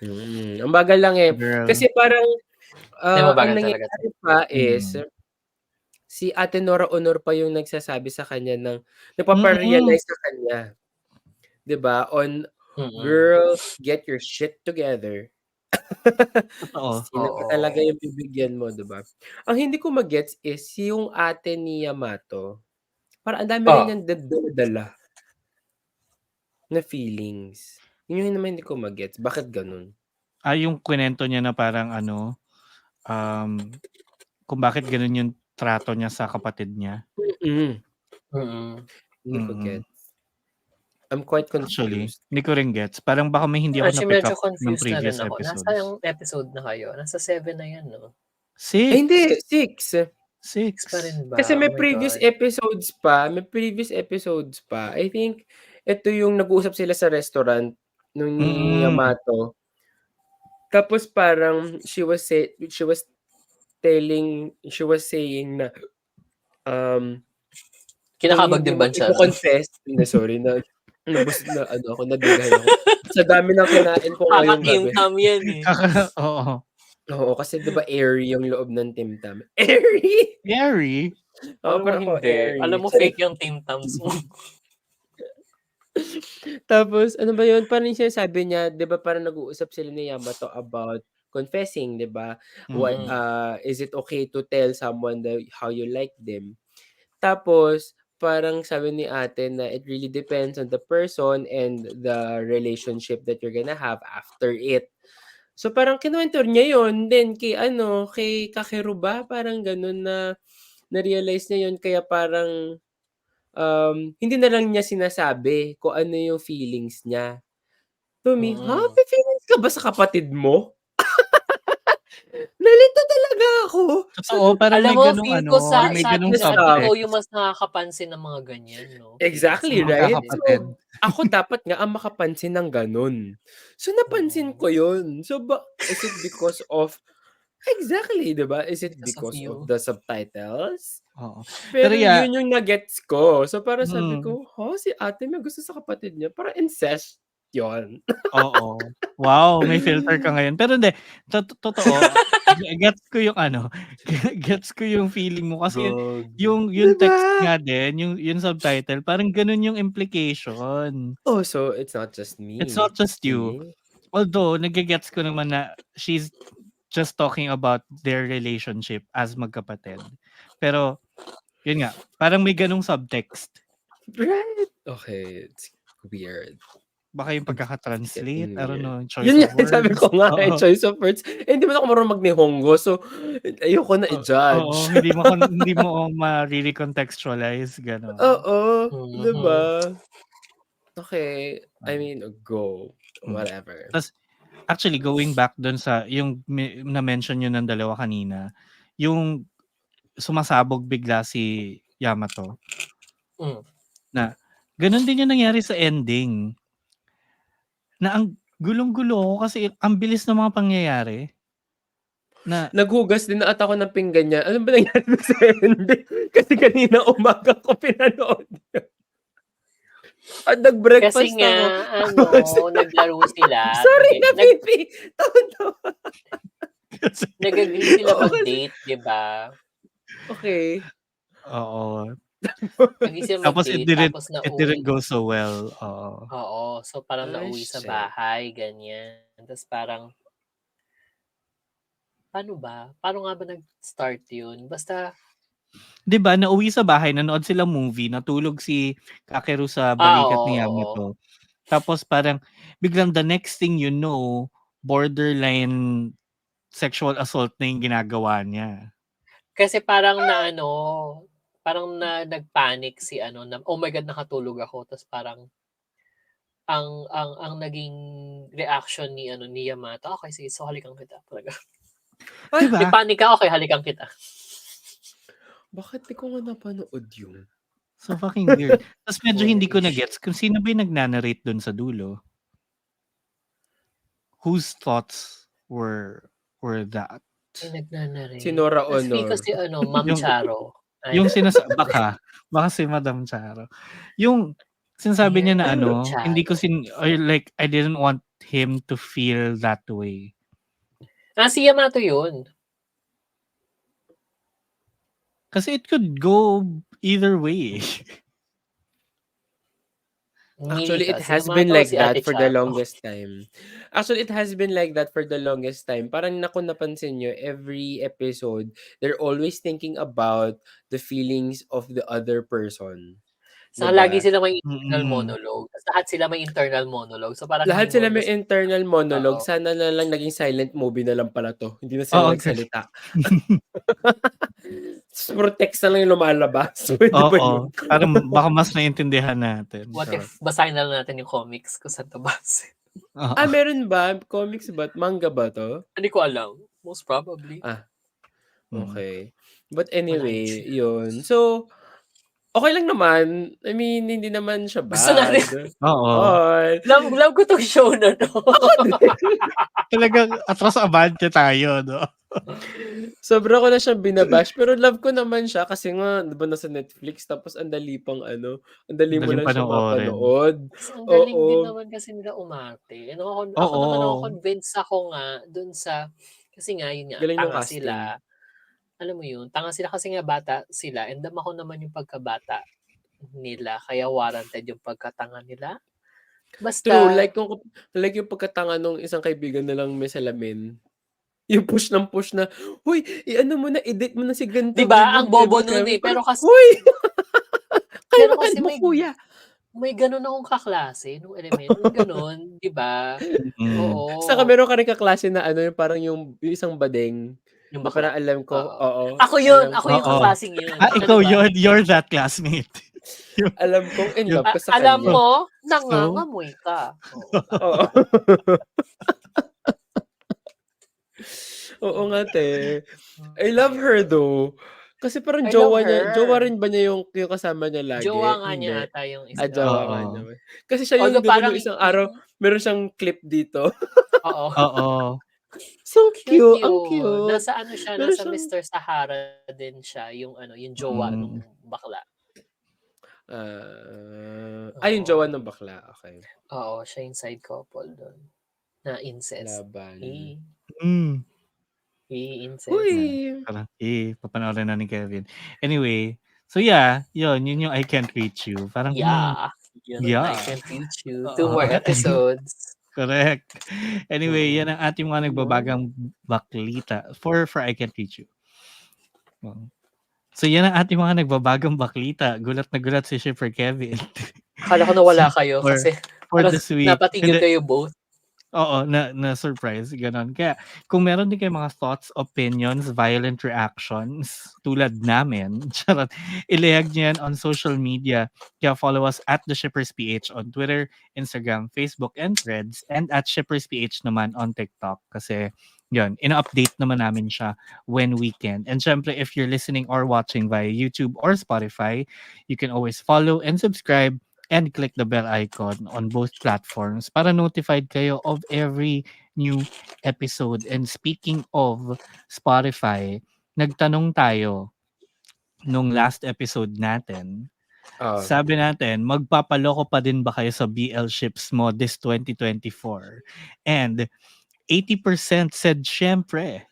ang bagal lang eh. Girl. Kasi parang ang mabagal nangyayari pa is Si Ate Nora Honor pa yung nagsasabi sa kanya ng Mm. nagpapa-realize sa kanya, 'di ba, on, Mm. "Girl, get your shit together." Totoo. Sino ba talaga Oo. yung bibigyan mo, 'di ba? Ang hindi ko ma-gets is yung ate ni Yamato, parang ang dami rin Oh. niyang dala na feelings. Yun yung naman hindi ko ma-gets, bakit gano'n? Yung kinuwento niya na parang kung bakit gano'n yung trato niya sa kapatid niya. Mm, Mm. hindi ko Mm. gets. I'm quite Actually, confused. hindi ko rin gets. Parang baka hindi ako Actually, na-pick medyo up ng confused na rin previous ako. episodes. Nasang episode na kayo? Nasa 7 na 'yan 'no? Ay hindi, 6. 6. 6 pa rin 6. Kasi ba? Oh my God. may previous episodes pa. I think ito yung nag-uusap sila sa restaurant nung ni Mm. Yamato. Tapos parang she was saying na, kung Kinakabag hindi din mo ba siya nun? iko-confess hindi sorry na ano ako nagigay ako. Sa dami ng kinain ko ngayong gabi. Kaka-Tim Tam 'yan, eh. Oo. Oo, kasi 'di ba airy yung loob ng Tim Tam. Airy? Scary. Oo, Alam mo parang ako hindi. airy. Alam mo fake yung Tim Tams mo. Tapos ano ba yun, parang yung sinasabi niya 'di ba parang nag-uusap sila ni Yamato about confessing 'di ba? Mm. Is it okay to tell someone how you like them? Tapos parang sabi ni ate na it really depends on the person and the relationship that you're gonna have after it. So parang kinuwento niya yun then kay Kakeru ba parang ganun na na-realize niya yun kaya parang hindi na lang niya sinasabi kung ano yung feelings niya. To me, "Ha? Mm. May feelings ka ba sa kapatid mo?" Nalito talaga ako. Totoo, parang Alam may mo gano'ng feel ko may sa ating gano'ng lahat Na-stop. ikaw yung subtext. mas nakakapansin ng mga ganyan 'no, feelings Exactly, ng Yung right? kapatid. magkakapatid. So, ako dapat nga ang makapansin ng gano'n. So, napansin Mm. ko 'yun. So, is it because of exactly, 'di ba? Is it Because of because of you. the subtitles? Oo. Pero Pero 'yun yung na-gets ko. So, parang sabi mm, ko, "Ha, si ate may gusto sa kapatid niya." Parang incest 'yun. oo. Wow, may filter ka ngayon. Pero hindi, totoo, gets ko yung gets ko yung feeling mo kasi Gagi. yung 'Di ba? text nga din, yung subtitle parang gano'n yung implication. Oh, so it's not just It's me. not just you. See? Although nage-gets ko naman na she's just talking about their relationship as magkapatid. Pero yun nga, parang may gano'ng subtext. Right? Okay, it's weird. Baka yung It's pagkaka-translate, getting I don't weird. know, choice Yun of nga sabi words. ko nga Oo, choice of words. Eh, hindi man ako marunong mag-Nihongo so ayoko na oo, i-judge. hindi mo ma-re-recontextualize, gano'n. Oo, 'di Mhm. ba? Okay, I Hmm, mean, go, hmm. whatever. Tas actually going back dun sa yung na-mention niyo ng dalawa kanina, yung sumasabog bigla si Yamato Hmm. na gano'n din yung nangyari sa ending, na ang gulong-gulo ako kasi ang bilis ng mga pangyayari na Naghugas din ata ako ng pinggan niya. Ano ba nangyari dun sa ending? Kasi kanina umaga ko pinanood yun. At Kasi nag-breakfast nga ako. ano, Tapos naglaro sila, sorry na, Pipi. Tawa-tawa. kasi nag-agree sila Oo, kasi mag-date, 'di ba? okey. oo. Agree sila Tapos mag-date tapos it didn't nauwi go so well, oo. oo, so parang Ay, nauwi sa shit. bahay, ganyan. Tapos parang, paano ba? Paano nga ba nag-start yun? Basta 'Di ba nauwi sa bahay, nanood sila movie, natulog si Kakeru sa balikat oo, ni oo. Yamato. Tapos parang biglang the next thing you know, borderline sexual assault na yung ginagawa niya. Kasi parang parang nag-panic si ano na, "Oh my God, nakatulog ako." Ta's parang ang naging reaction ni Yamato, "Okey sige, so halikan kita." Parang gano'n. 'Di Ay, ba? "May panic ka? Okey, halikan kita." bakit di ko nga napanood yun? So fucking weird. Tapos medyo hindi ko Holy na-gets shit. kung sino ba yung nagna-narrate dun sa dulo. Whose thoughts were that? May Si nagnanarrate. Nora Ta's feel ko Honor. si ano, Ma'am Yung Charo. yung Ayan, baka si Madam Charo. Yung sinasabi niya ayan, na Ma'am hindi ko Charo. or like I didn't want him to feel that way. Si Yamato yun. Kasi it could go either way. Actually, Mika, it has sinamahan been mo like si Ate that for the Charo. longest time. Actually, it has been like that for the longest time. Parang kung napansin nyo, every episode, they're always thinking about the feelings of the other person. Saka lagi 'Diba? sila may internal Mm. monologue. Tas lahat sila may internal monologue. So parang Lahat hindi mo sila may internal monologue. oo. Sana na lang naging silent movie na lang pala 'to. Hindi na sila Oo, nagsalita. Puro text na lang yung lumalabas. Pwede ba oo. yun? Parang baka mas naintindihan natin. What Charot. if basahin na lang natin yung comics kung saan 'to base? Oo. Meron ba? Comics ba? Manga ba 'to? Hindi ko alam. Most probably. Ah, Mm. okay. But Malayo anyway, siya. yun. So, okay lang naman. I mean, hindi naman siya Gusto natin bad. Oo. Oy. love ko 'tong show na 'to. Ako din. Talagang atras abante tayo, no? Sobra ko na siyang binabash, pero love ko naman siya kasi nga 'di ba nasa Netflix tapos ang dali pang ano, ang dali mo Madaling lang siya panoorin. mapanood. Kasi ang galing din Oo. naman kasi nila umarte. Ano ako naman Oo. convince ako nga dun sa kasi nga yun nga, Galing nung tanga casting. sila. Alam mo yun, tanga sila kasi nga bata sila and dama ko naman yung pagkabata nila kaya warranted yung pagkatanga nila. True, Basta like yung pagkatanga nung isang kaibigan nilang may salamin. Yung push ng push na, "Hoy, i-ano mo na, i-date mo na si 'di ganito, ba ang ganyan." Kay bobo nun, Kevin eh, parang, "Hoy, pero kalmahan kasi mo kuya." may gano'n akong kaklase nung yung gano'n, 'di ba? Mm. Saka Oo, meron ka rin kaklase na ano, yung parang yung isang bading yung na parang bakla, alam ko, oo. oo, Ako yung Oo. kaklaseng yun, Ikaw ano ba? you're that classmate. Yung alam kong in yung love ka sa Alam kanya. mo, so nangangamoy ka. Oo, tama. Oo. Oo nga, te. I love Ayun. her though. Kasi parang I love jowa her. rin ba niya yung kasama niya Jowa lagi? nga niya Hindi. ata yung Jowa nga oo. niya ba? Kasi siya yung although 'di ba parang nung isang araw, yung meron siyang clip dito. oo, Oo. So cute cute, ang yun. cute. Nasa ano siya, Meron nasa siyang Mr. Sahara din siya, yung yung jowa Mm. nung bakla. yung jowa Oo. ng bakla, okey. Oo, siya yung side couple dun, na incest. Laban. Hmm. Incest. Yan. Uy! Parang, papanoorin na ni Kevin. Anyway, so yeah, yun yung I Can't Reach You. Parang, Yeah, yun ang I yeah. Can't Reach You. 2 Oo. more episodes. Correct. Anyway, yan Mm. ang ating mga nagbabagang baklita for I Can't Reach You. Oo. So yan ang ating mga nagbabagang baklita. Gulat na gulat si Shipper Kevin. Akala ko So, nawala kayo for kasi for parang this week. napatigil Hindi, kayo both. oo, na-surprise, gano'n. Kaya kung meron din kayong mga thoughts, opinions, violent reactions tulad namin, charot, ilihag niyo yan on social media. Kaya follow us at The Shippers PH on Twitter, Instagram, Facebook, and Threads, and at Shippers PH naman on TikTok. Kasi yun, ina-update naman namin siya when we can. And syempre, if you're listening or watching via YouTube or Spotify, you can always follow and subscribe and click the bell icon on both platforms para notified kayo of every new episode. And speaking of Spotify, nagtanong tayo nung last episode natin. Oh. Sabi natin, magpapaloko pa din ba kayo sa BL ships mo this 2024? And 80% said syempre.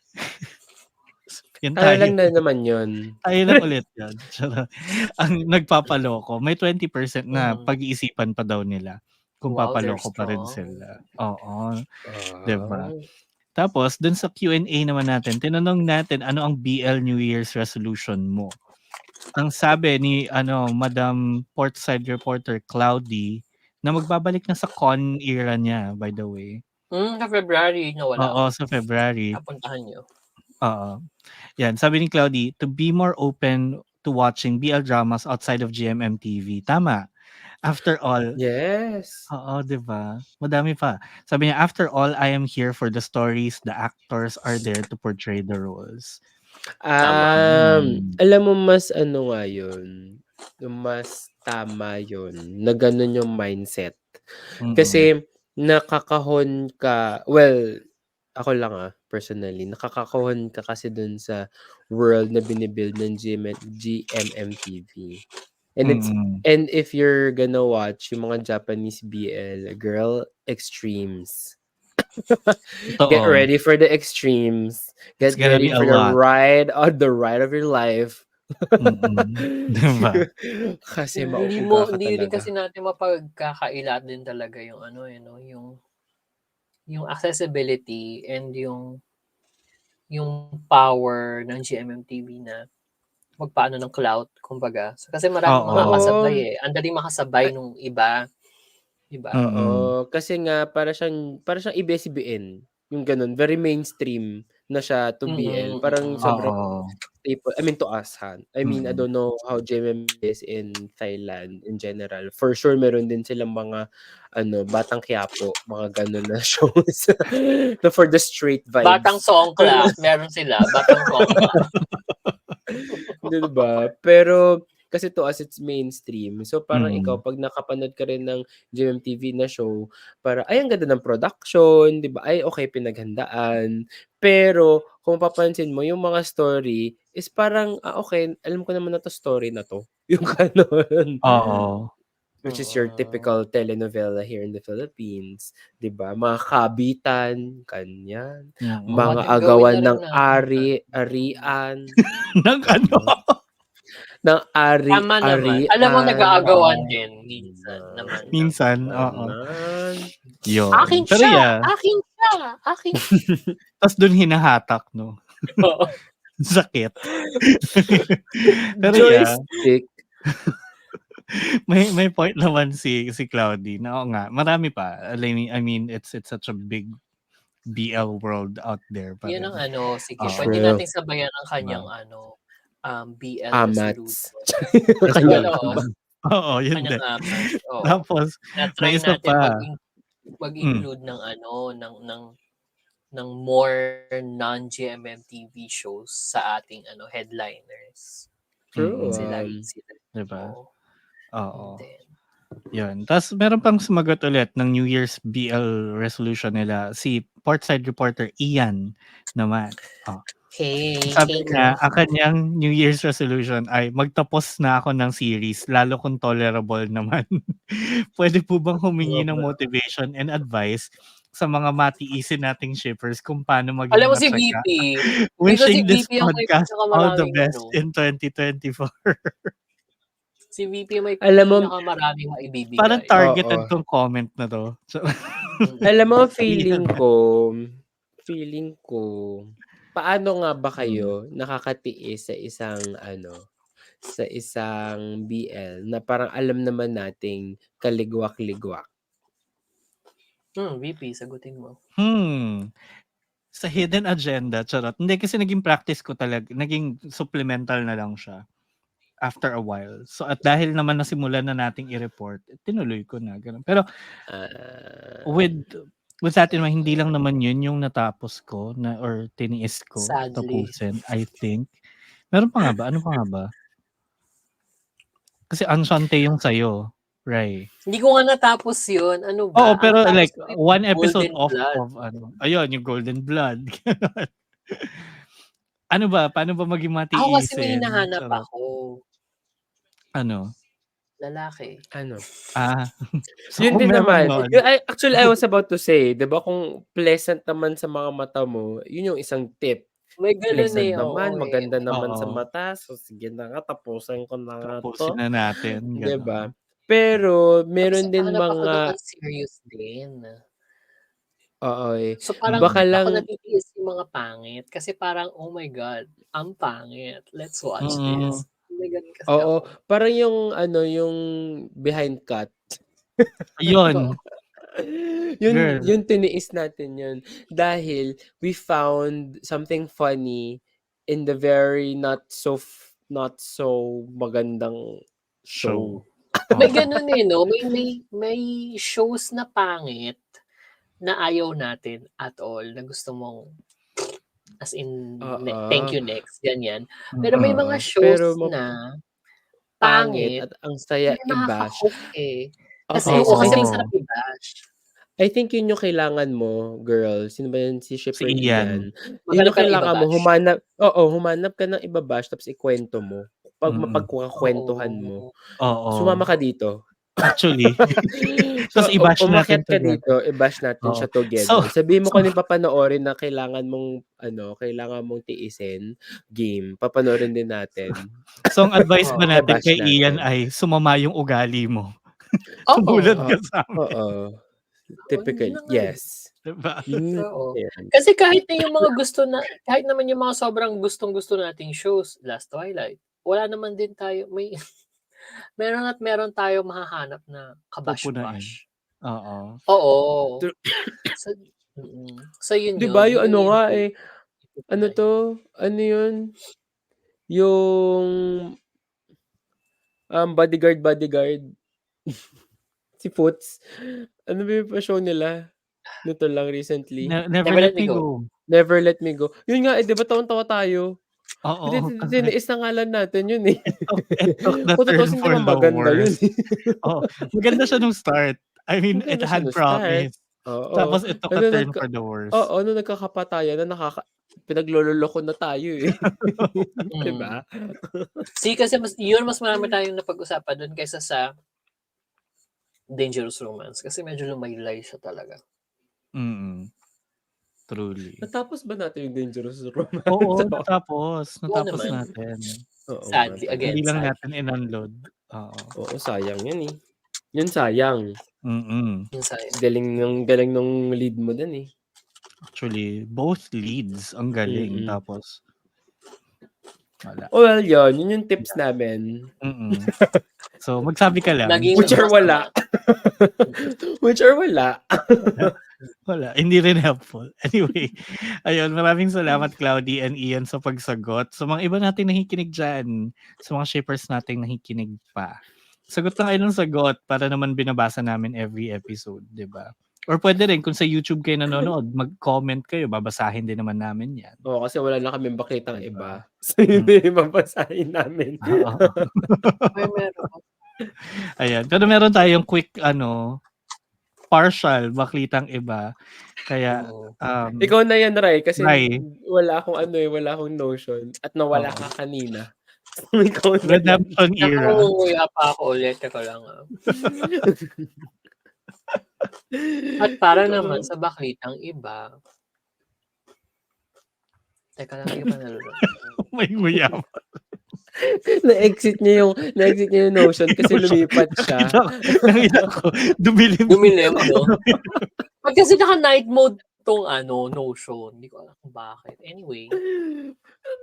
Yan Tayo tayo. lang na naman yun. Tayo lang ulit yan. Ang nagpapaloko. May 20% na Mhm. pag-iisipan pa daw nila kung Wow, they're papaloko pa rin strong. sila. Oo, 'di ba? Ah. Tapos dun sa Q&A naman natin, tinanong natin ano ang BL New Year's resolution mo. Ang sabi ni Madam Portside reporter Cloudy na magbabalik na sa con era niya, by the way. Sa February nawala Oo, ako. sa February. Napuntahan niyo. Oo. Yan, sabi ni Cloudy, to be more open to watching BL dramas outside of GMM TV. Tama. After all, Yes. oo, 'di ba? Madami pa. Sabi niya, after all, I am here for the stories. The actors are there to portray the roles. Tama. Alam mo mas ano nga yun, mas tama yun na ganun yung mindset. Mm. Kasi nakakahon ka well, ako lang, personally, nakakakahon ka kasi dun sa world na bini-build ng GMM TV. Mm. And if you're gonna watch yung mga Japanese BL, girl, extremes. Get Totoo. ready for the extremes. It's Get gonna be ready a for the lot. ride of your life Diba? Kasi Hindi mauuga ka hindi rin talaga. kasi natin mapagkakaila din talaga yung ano, yung accessibility and yung power ng GMMTV na magpaano ng clout kumbaga. Kasi maraming Oo. makakasabay, Oo. ang daling makasabay Ay nung iba, 'di ba? kasi nga para siyang ABS-CBN, yung gano'n. Very mainstream na siya to BL. Parang sobrang Oo. staple I mean to us I mean, I Mm. don't know how GMM is in Thailand in general. For sure meron din silang mga Batang Quiapo, mga gano'n na shows na for the straight Batang vibes. Pero Songkla, meron sila, Batang Songkla. 'di ba? Pero kasi to us it's mainstream. So parang ikaw Mm. 'pag nakapanood ka rin ng GMMTV na show, parang, ay ang ganda ng production, 'di ba? Ay okey pinaghandaan. Pero kung mapapansin mo yung mga story is parang, okey alam ko naman na 'to story na 'to, yung gano'n. Oo. Which is your typical telenovela here in the Philippines, 'di ba? Mga kabitan, ganyan. Mm. Mga What if gawin na agawan rin ng natin 'yan? ari-arian, Ng ano? gano'n. Ng Tama naman. Alam mo ari-arian, nag-aagawan Oo. din 'di minsan ba? naman. Minsan, oo. Naman. "Akin Yun. Pero siya, yeah, akin siya, akin." ta's dun hinahatak 'no? Oo. Sakit. Pero yeah, Joystick. may point naman si Cloudy na oo nga, marami pa. I mean, it's such a big BL world out there pa 'Yun ang rin. ano, sige puwede Oo, True. nating sabayan ang 'di ba? kaniyang BL Amats. resolution. Well, Kanyang oo, Oo, yun kaniyang din. amat, oo. Tapos Na-try may isa natin pa. Hmm. mag-include ng ano, ng more non-GMM TV shows sa ating ano, headliners. True, Kasi lagi sila 'Di ba? oo, and Oo. then Yun, ta's meron pang sumagot ulit ng New Year's BL resolution nila, si Portside reporter Ian naman. Oh, hey, sabi hey niya girl. ang kanyang New Year's resolution ay magtapos na ako ng series lalo kung tolerable naman. Puwede po bang humingi ng motivation and advice sa mga matiisin nating shippers kung paano maging Alam mo si matiyaga? VP, dito si Wishing this VP ang may podcast all the pinakamaraming best ano, in 2024. si VP ang may Alam mo pinakamaraming Parang maibibigay. oo. targeted 'tong comment na 'to. So, Alam mo Iyan. feeling ko, paano nga ba Hmm. kayo nakakatiis sa isang BL na parang alam naman nating kaligwak-ligwak? VP sagutin mo. Sa hidden agenda, charot. Hindi kasi naging practice ko naging supplemental na lang siya after a while. So at dahil naman nasimulan na nating i-report, tinuloy ko na gano'n. Pero Ah, with with that in mind, hindi lang naman 'yun yung natapos ko na or tiniis ko Sadly. tapusin, I think. Meron pa nga ba? Ano pa nga ba? Kasi Enchante yung sa'yo, Rai. Hindi ko nga natapos 'yun, ano Oo, ba? Ang pero natapos like ko yung one episode Golden off Blood. of ano, ayun yung Golden Blood, gano'n. Ano ba, paano ba maging Ako kasi may matiisin? hinahanap Charot. ako, Ano? lalaki. ano? Ah, so Yun kung din meron naman. nun, Actually, I was about to say, 'di ba kung pleasant naman sa mga mata mo, yun yung isang tip. May gano'n, Pleasant oo, naman, maganda may naman sa oo, mata, so sige na nga tapusin ko na nga tapusin 'to, na natin, 'di gano'n. ba? Pero tapos meron din naghahanap ako ng mga serious din. oo, So, parang baka Mm. ako lang natitiis yung mga pangit kasi parang, "Oh my God, ang pangit, let's watch this." Mm, May gano'n kasi oo, ako. parang yung behind cut. ayun, Yun girl, yun tiniis natin yun dahil we found something funny in the very not so magandang show. show. May Oo, gano'n, eh, 'no? May shows na pangit na ayaw natin at all, na gusto mong as in thank Oo, you next, ganyan. Pero may mm, oo, mga pero shows na pangit pangit at ang saya pero i-bash. nakaka-hook, eh. Kasi Oo, oo, I kasi think masarap oo, i-bash. I think yun yung kailangan mo, girl. Sino ba yun, si si shipper Ian, Ian. Yun Maghanap yung ka ng kailangan mo, iba-bash. humanap ka ng iba-bash tapos ikuwento mo. mm, Mapagkukuwentuhan mo. Oo. Sumama oo, ka dito. Actually. So, Tapos i-bash natin umakyat ka together. dito, i-bash natin siya Oo. together. So Sabihin mo so kung ano yung papanoorin na kailangan mong tiisin, game, papanoorin din natin. So ang advice ba Oo. natin I-bash kay Ian natin. ay sumama yung ugali mo. Oo. Tumulad ka Oo. sa'min. Oo. Typical, Yun na nga eh. yes. Diba? Yun Oo. yan. Kasi kahit naman yung mga sobrang gustong-gusto nating shows, Last Twilight, wala naman din tayo meron tayong mahahanap na Pupunain. kabash-bash. Oo. Oo. True. So So yun 'Di ba yung yun yung ano ipupunan. to, ano yun, yung, bodyguard. Si Foots. Ano ba yung pa-show nila? Nito lang recently. Never Never Let Let Me Me Go. Go. Never Let Me Go. Yun nga, 'di ba tawang-tawa tayo? Oo, kasi Tiniis na nga lang natin yun, eh. it took the Kung turn tutuusin, 'di for ba the maganda yun, worse. eh. Oo, maganda siya nung start. I mean, it Maganda siya had nung start. promise. Oo. Tapos it took a Ano turn for the worse. nung nagkakapatayan na pinaglololoko na tayo, eh. 'Di Mm. ba? Kasi mas marami tayong napag-usapan dun kaysa sa Dangerous Romance kasi medyo lumaylay siya talaga. Truly. Natapos ba natin yung Dangerous Romance? Oo, natapos Oo naman. natin. Oo nga Sadly, pala. again, Hindi lang sadly. natin in-unload. Oo. Oo, sayang yun, eh. Yun sayang. Yung sayang. Galing nung lead mo dun, eh. Actually, both leads ang galing. Tapos wala. Well, yun yung tips namin. So, magsabi ka lang. Naging Which are masama. wala. Wala, hindi rin helpful. Anyway, ayun, maraming salamat Cloudy and Ian sa pagsagot. Sa mga iba nating nakikinig dyan, sa mga shippers nating nakikinig pa. Sagot na kayo ng sagot para naman binabasa namin every episode, di ba? Or pwede rin, kung sa YouTube kayo nanonood, mag-comment kayo, babasahin din naman namin yan. Oo, kasi wala na kaming bakitang Diba? iba. So, hindi babasahin namin. Oo. Ay, meron. Ayan, pero meron tayong quick, partial baklitang iba. Kaya, Ikaw na yan, Rai, kasi Rai. wala akong notion at nawala ka kanina. Ikaw na yan. Redemption era. Nakangunguya pa ako ulit. Teka lang. At para naman sa baklitang iba. Teka lang, hindi pa nalulog. May nguya pa. Na-exit niya yung notion kasi lumipat siya. Nakita ko, dumilim. Dumilim, no? Pag kasi naka-night mode tong notion. Hindi ko alam kung bakit. Anyway.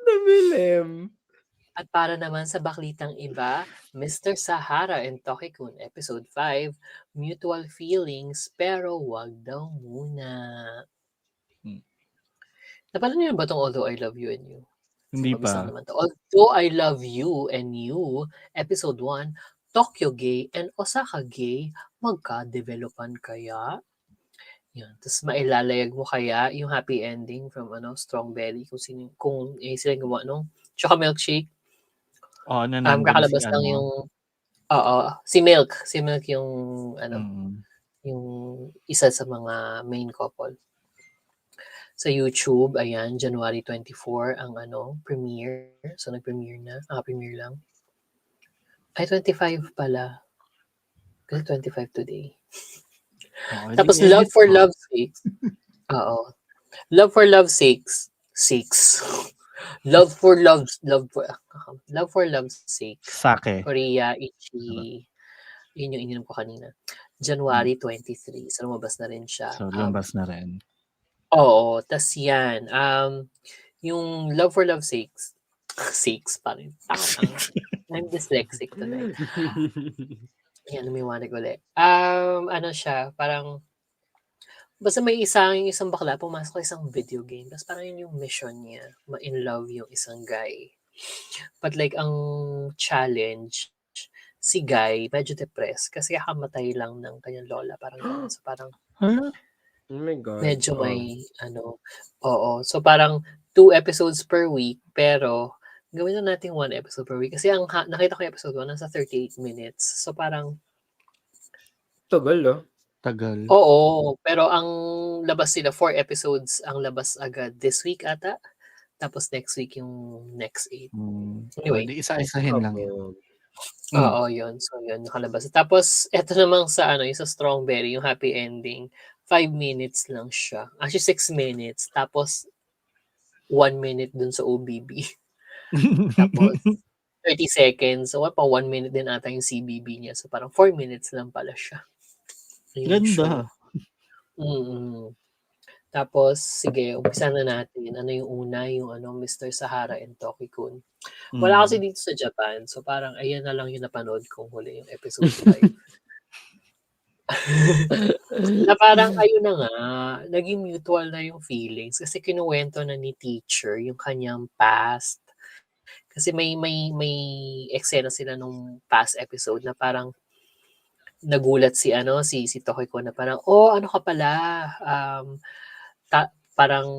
Dumilim. At para naman sa baklitang iba, Mr. Sahara and Toki-kun, Episode 5, Mutual Feelings, pero wag daw muna. Napanood niyo ba itong Although I Love You and You? Hindi pa. Naman to. Although I Love You and You, Episode 1, Tokyo Gay and Osaka Gay, magka-developan kaya? Yan. Tapos mailalayag mo kaya yung happy ending from Strong Belly kung sila yung gumawa nung Choco Milkshake. Kakalabas lang yung si Milk yung yung isa sa mga main couple. Sa YouTube, ayan, January 24 ang premiere. So nag-premiere na. Premiere lang. Ay 25 pala. Kasi 25 today. Tapos Love for Love's Sake. Love for Love's Sake. Love for Love's Sake. Sake. Korea, Ichi. Yun yung ininom ko kanina. January 23. So, lumabas na rin siya. So, lumabas na rin. Oo. Tas yan. Yung Love for Love's Sake. Sakes pa rin. I'm dyslexic tonight. Ayan, lumiwanag ulit. Siya, parang basta may isang bakla, pumasok sa isang video game. Tapos parang yun yung mission niya. Ma-in love yung isang guy. But like, ang challenge, si guy, medyo depressed. Kasi kakamatay lang ng kanyang lola. Parang so parang, oh my God. medyo may, oo. So parang 2 episodes per week. Pero, gawin na natin 1 episode per week. Kasi nakita ko yung episode 1, nasa 38 minutes. So parang, tagal, no? Tagal. Oo, pero ang labas sila 4 episodes ang labas agad this week ata. Tapos next week yung next 8. Anyway, isa-isahin lang yun. Hmm. Oo, yun. So, yun nakalabas. Tapos eto namang sa ano, yung sa Strawberry, yung happy ending, 5 minutes lang siya. Actually 6 minutes, tapos 1 minute dun sa OBB. Tapos 30 seconds, so pa 1 minute din ata yung CBB niya. So, parang 4 minutes lang pala siya, yung show. Ganda. Tapos sige, umpisahan na natin. Ano yung una, yung ano, Mr. Sahara and Toki-kun. Wala kasi Hmm. dito sa Japan, so parang ayan na lang yung napanood kong huli, yung episode 5. Na parang ayun na nga, naging mutual na yung feelings kasi kinuwento na ni teacher yung kanyang past. Kasi may eksena sila nung past episode na parang nagulat si ano, si Tokiko na parang, "Oh, ano ka pala, parang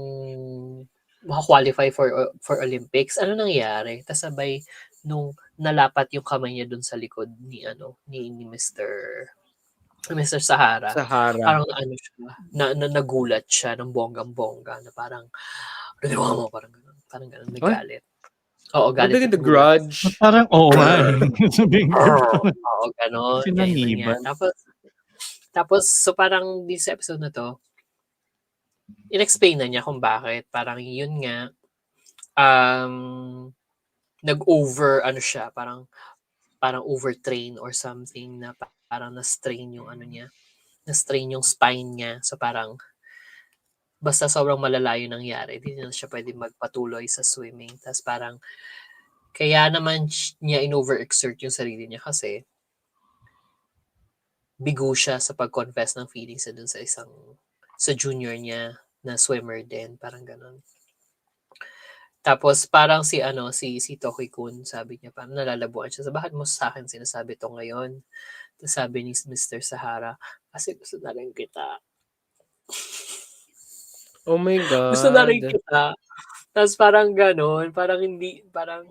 maka-qualify for Olympics. Ano nangyari?" Tas sabay nung nalapat yung kamay niya dun sa likod ni ano, ni Mr. Sahara, Sahara. parang ano siya, nagulat siya ng bonggang-bongga na parang, "Ano ginawa mo?" Parang gano'n, Ay, nagalit. Oo, ba't galit at The gulat. Grudge? Parang oo nga eh. Sabihin ko Oo, gano'n, ganyan sinaniban. nangyari. Tapos so parang dito sa episode na 'to, inexplain na niya kung bakit. Parang yun nga, um, nag-over ano siya, parang overtrain or something na parang na-strain yung ano niya, na-strain yung spine niya. So parang basta sobrang malala yung nangyari, di na siya puwedeng magpatuloy sa swimming. Ta's parang kaya naman niya in-overexert yung sarili niya kasi bigo siya sa pag-confess ng feelings niya dun sa junior niya na swimmer din, parang gano'n. Tapos parang si ano, si Toki-kun sabi niya parang nalalabuan siya, "Bakit mo sa'kin sinasabi 'to ngayon?" Ta's sabi ni Mr. Sahara, "Kasi gusto na rin kita, Oh my gusto na rin God. kita." Ta's parang gano'n, parang hindi parang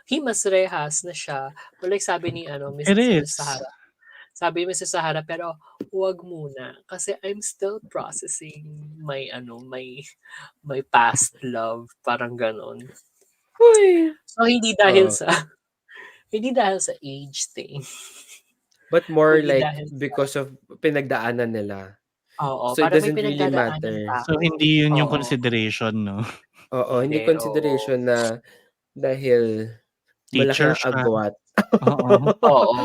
himas rehas na siya. Or like sabi ni ano, It Mr. is. Sahara, sabi ni Mr. Sahara, "Pero huwag muna kasi I'm still processing my past love." Parang gano'n. Uy. So hindi dahil Oo. sa hindi dahil sa age thing, But more kundi like dahil sa because of pinagdaanan nila. oo, So it parang may doesn't really pinagdadaanan pa matter. So ako. hindi yun yung Oo, consideration 'no? Oo, hindi hindi, oo. consideration na dahil malaki Teacher ang siya, agwat. oo, Oo,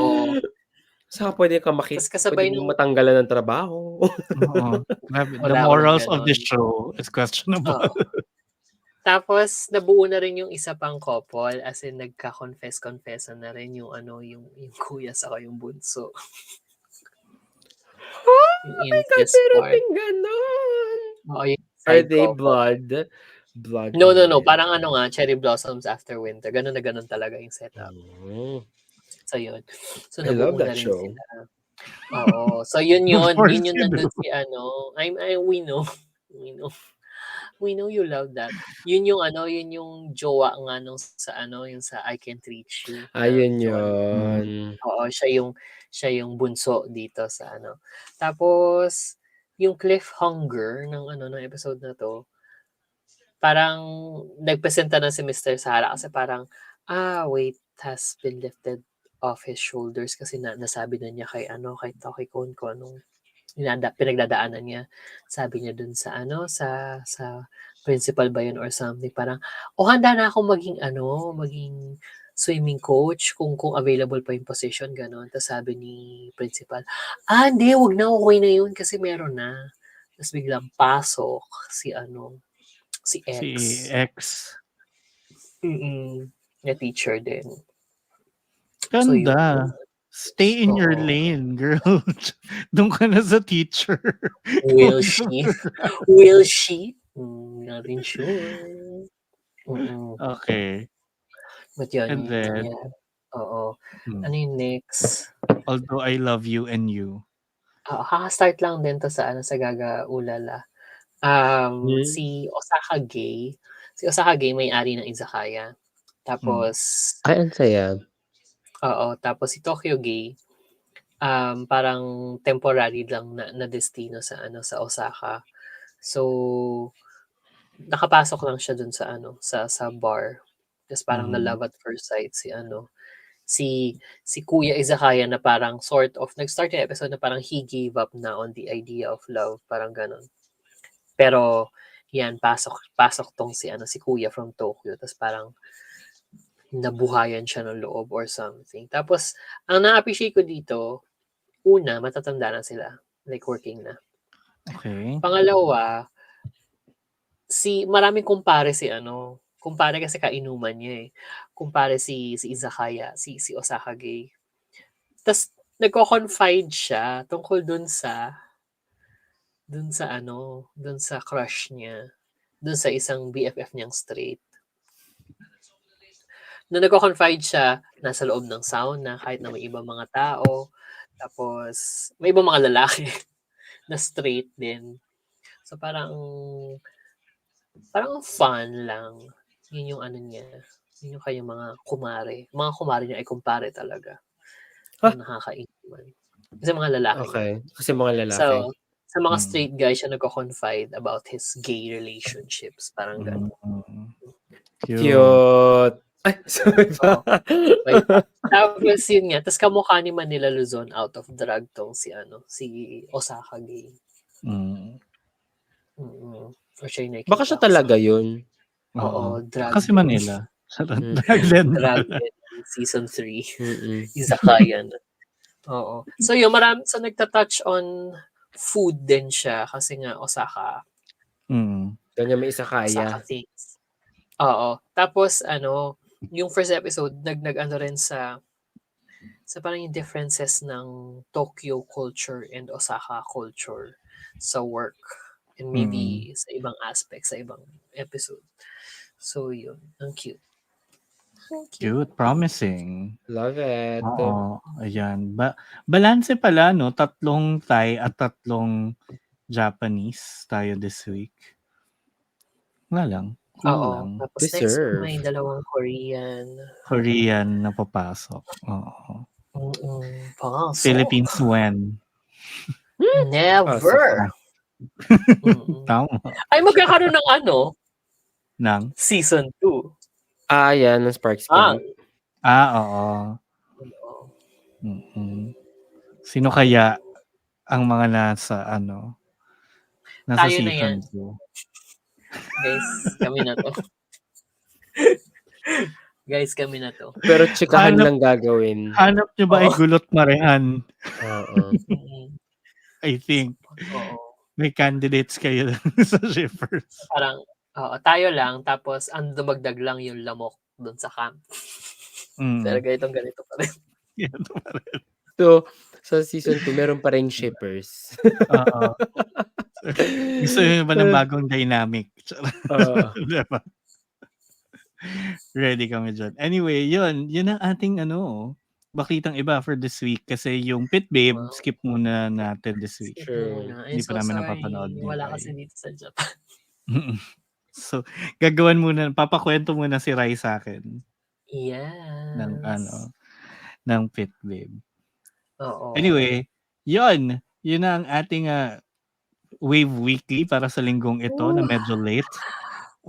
Saka puwede kang ta's puwede kasabay mong nung matanggalan ng trabaho. oo. Grabe, the wala, walang morals of this gano'n. show is questionable. Oo. Tapos nabuo na rin yung isa pang couple, as in nagka-confess-confessan na rin yung ano, yung kuya saka yung bunso, yung Oh my God, incest part. meron gano'n. Oo, yung Are side they couple. blood No, no, no, parang related? ano nga, Cherry Blossoms After Winter, gano'n na gano'n talaga yung setup. Hmm, So yun, so I love nabuo na that rin show. sila. Oo, so yun Of yun, course yun yung you do. nandun si ano, we know, we know. We know you love that. Yun yung ano, yun yung jowa nga nung sa ano, yung sa I Can't Reach You na Ayun jowa ni Hmm, yun. oo, siya yung bunso dito sa ano. Tapos yung cliffhanger ng ano, ng episode na 'to, parang nagpresenta na si Mr. Sara kasi parang, weight has been lifted off his shoulders kasi nasabi na niya kay ano, kay Tokiko kung anong pinagdadaanan niya. Sabi niya dun sa ano, sa principal ba yun or something, parang, handa na akong maging swimming coach kung available pa yung position," gano'n. Ta's sabi ni principal, Hindi, 'wag na, okey na yun kasi meron na." Ta's biglang pasok si ano, si si X, X. na teacher din. So yun, Ganda. Stay in your oo. lane, girl. Dun ka na sa teacher. Will she? Will she? Not rin sure. Okay. But yun, And yung then, nangyari. Oo. hmm, Ano yung next? Although I Love You and You. Oo, kaka-start lang din 'to sa ano, sa Gaga Ulala. Hmm, Si Osaka Gay may-ari ng izakaya. Hmm. Tapos ay ang saya. oo, tapos si Tokyo Gay, parang temporary lang na destino sa ano, sa Osaka. So, nakapasok lang siya dun sa ano, sa bar. Tas parang na Mm. love at first sight si Kuya Izakaya na parang sort of nag-start yung episode na parang he gave up na on the idea of love, parang gano'n. Pero 'yan, pasok 'tong si Kuya from Tokyo tas parang nabuhayan siya ng loob or something. Tapos ang na-appreciate ko dito, una, matatanda na sila, like working na. Okay. Pangalawa, maraming kumpare kasi kainuman niya, eh. Kumpare si Izakaya, si Osakage. Tas nagko-confide siya tungkol dun sa crush niya, dun sa isang BFF niyang straight. Nung nagko-confide siya, nasa loob ng sauna kahit na may ibang mga tao, tapos may ibang mga lalaki na straight din. So parang fun lang. Yun yung niya, yun yung kanyang mga kumare. Mga kumare niya ay kumpare talaga. Ha? Na nakakainuman. Kasi mga lalaki yun. Okay. Kasi mga lalaki. So, sa mga straight guys siya nagko-confide about his gay relationships. Parang gano'n. Cute. Ay, sorry pa. Wait. Tapos yun nga, tapos kamukha ni Manila Luzon out of drag tong si Osakage. Or siya yung nakikita Baka siya ko talaga sa- yun. Oo, drag. Kasi Manila. Dragland season 3. Izakaya na. Oo. So yun, so nagta-touch on food din siya kasi nga Osaka Kanya may isa kaya. things. Oo. Tapos yung first episode nag-ano rin sa parang yung differences ng Tokyo culture and Osaka culture sa work and maybe sa ibang aspects sa ibang episode. So yun, ang cute. Cute, promising. Love it. Oo, ayan. Balanse pala, no? 3 Thai at 3 Japanese tayo this week. Nga lang. Cool Oo. lang. Tapos Deserve. next may 2 Korean na papasok. Oo. Pasok. Philippines when? Never. Tama. Ay, magkakaroon ng Nang? season 2. Yan, ng Sparks Camp. Oo. Sino kaya ang mga nasa Tayo na season yan. 2? Guys, kami na to. Guys, kami na to. Pero tsikahan lang gagawin. Hanap nyo ba ay gulot marehan? Oo. I think. Oo. May candidates kayo sa shippers. Parang, tayo lang, tapos ang dumagdag lang yung lamok doon sa camp. Pero ganito pa rin. So, sa season 2, meron pa rin shippers. Oo. Gusto nyo ba ng bagong dynamic? Diba? Ready kami dyan. Anyway, yun ang ating baklitang iba for this week. Kasi yung Pit Babe, skip muna natin this week. Sure. Hindi pa namin napapanood. Wala kasi dito sa Japan. So, gagawan muna, papakwento muna si Rai sa akin. Yes. Ng Pit Babe. Oo. Anyway, yun ang ating Wave Weekly para sa linggong ito na medyo late.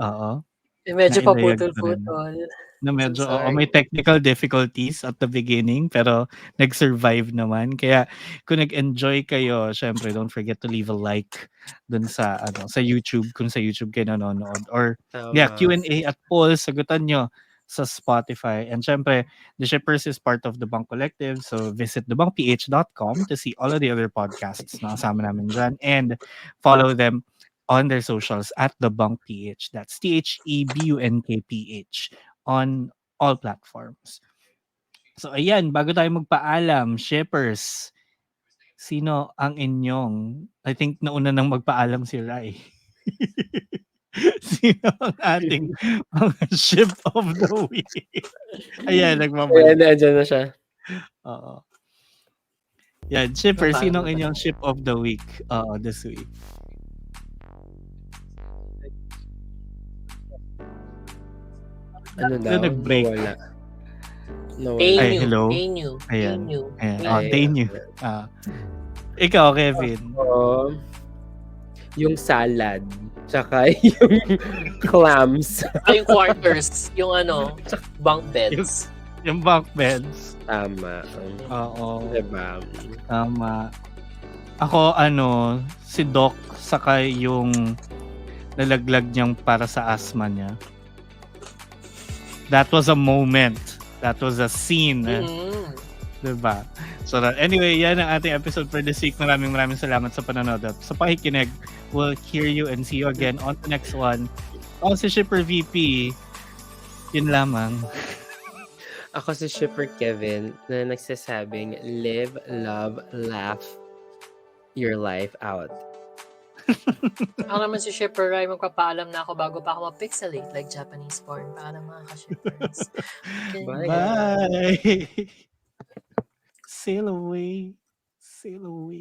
Oo. Medyo paputol-putol. Na medyo So may technical difficulties at the beginning pero nag-survive naman. Kaya kung nag-enjoy kayo, syempre don't forget to leave a like dun sa YouTube kung sa YouTube kayo nanonood or Q&A at poll sagutan nyo sa Spotify. And syempre, The Shippers is part of The Bunk Collective. So visit thebunkph.com to see all of the other podcasts na kasama namin dyan and follow them on their socials at thebunkph. That's THEBUNKPH on all platforms. So ayan, bago tayo magpaalam, shippers, sino ang inyong, I think nauna nang magpaalam si Rai. Sino ang ating mga ship of the week? Ayan, nagmamali. Ayan na siya. Oo. Yan, shippers, sino ang inyong ship of the week this week? Ano daw? Nag-break. Nawala. Ay, hello. Ayan. Tainyo. Ikaw, Kevin. yung salad, tsaka yung clams. Ay, yung quarters, yung bunk beds. Yung bunk beds. Tama. Oo. Diba? Tama. Ako, si Doc, saka yung nalaglag niyang para sa asthma niya. That was a moment. That was a scene. Mm. Diba? So, anyway, yan ang ating episode for this week. Maraming salamat sa panonood at sa pakikinig. We'll hear you and see you again on the next one. Ako si Shipper VP. Yun lamang. Ako si Shipper Kevin na nagsasabing live, love, laugh your life out. Ako naman si Shipper Rai, magpapaalam na ako bago pa ako ma-pixelate like Japanese porn. Paalam mga ka-shippers. Okay. Bye! Sail away. Sail away.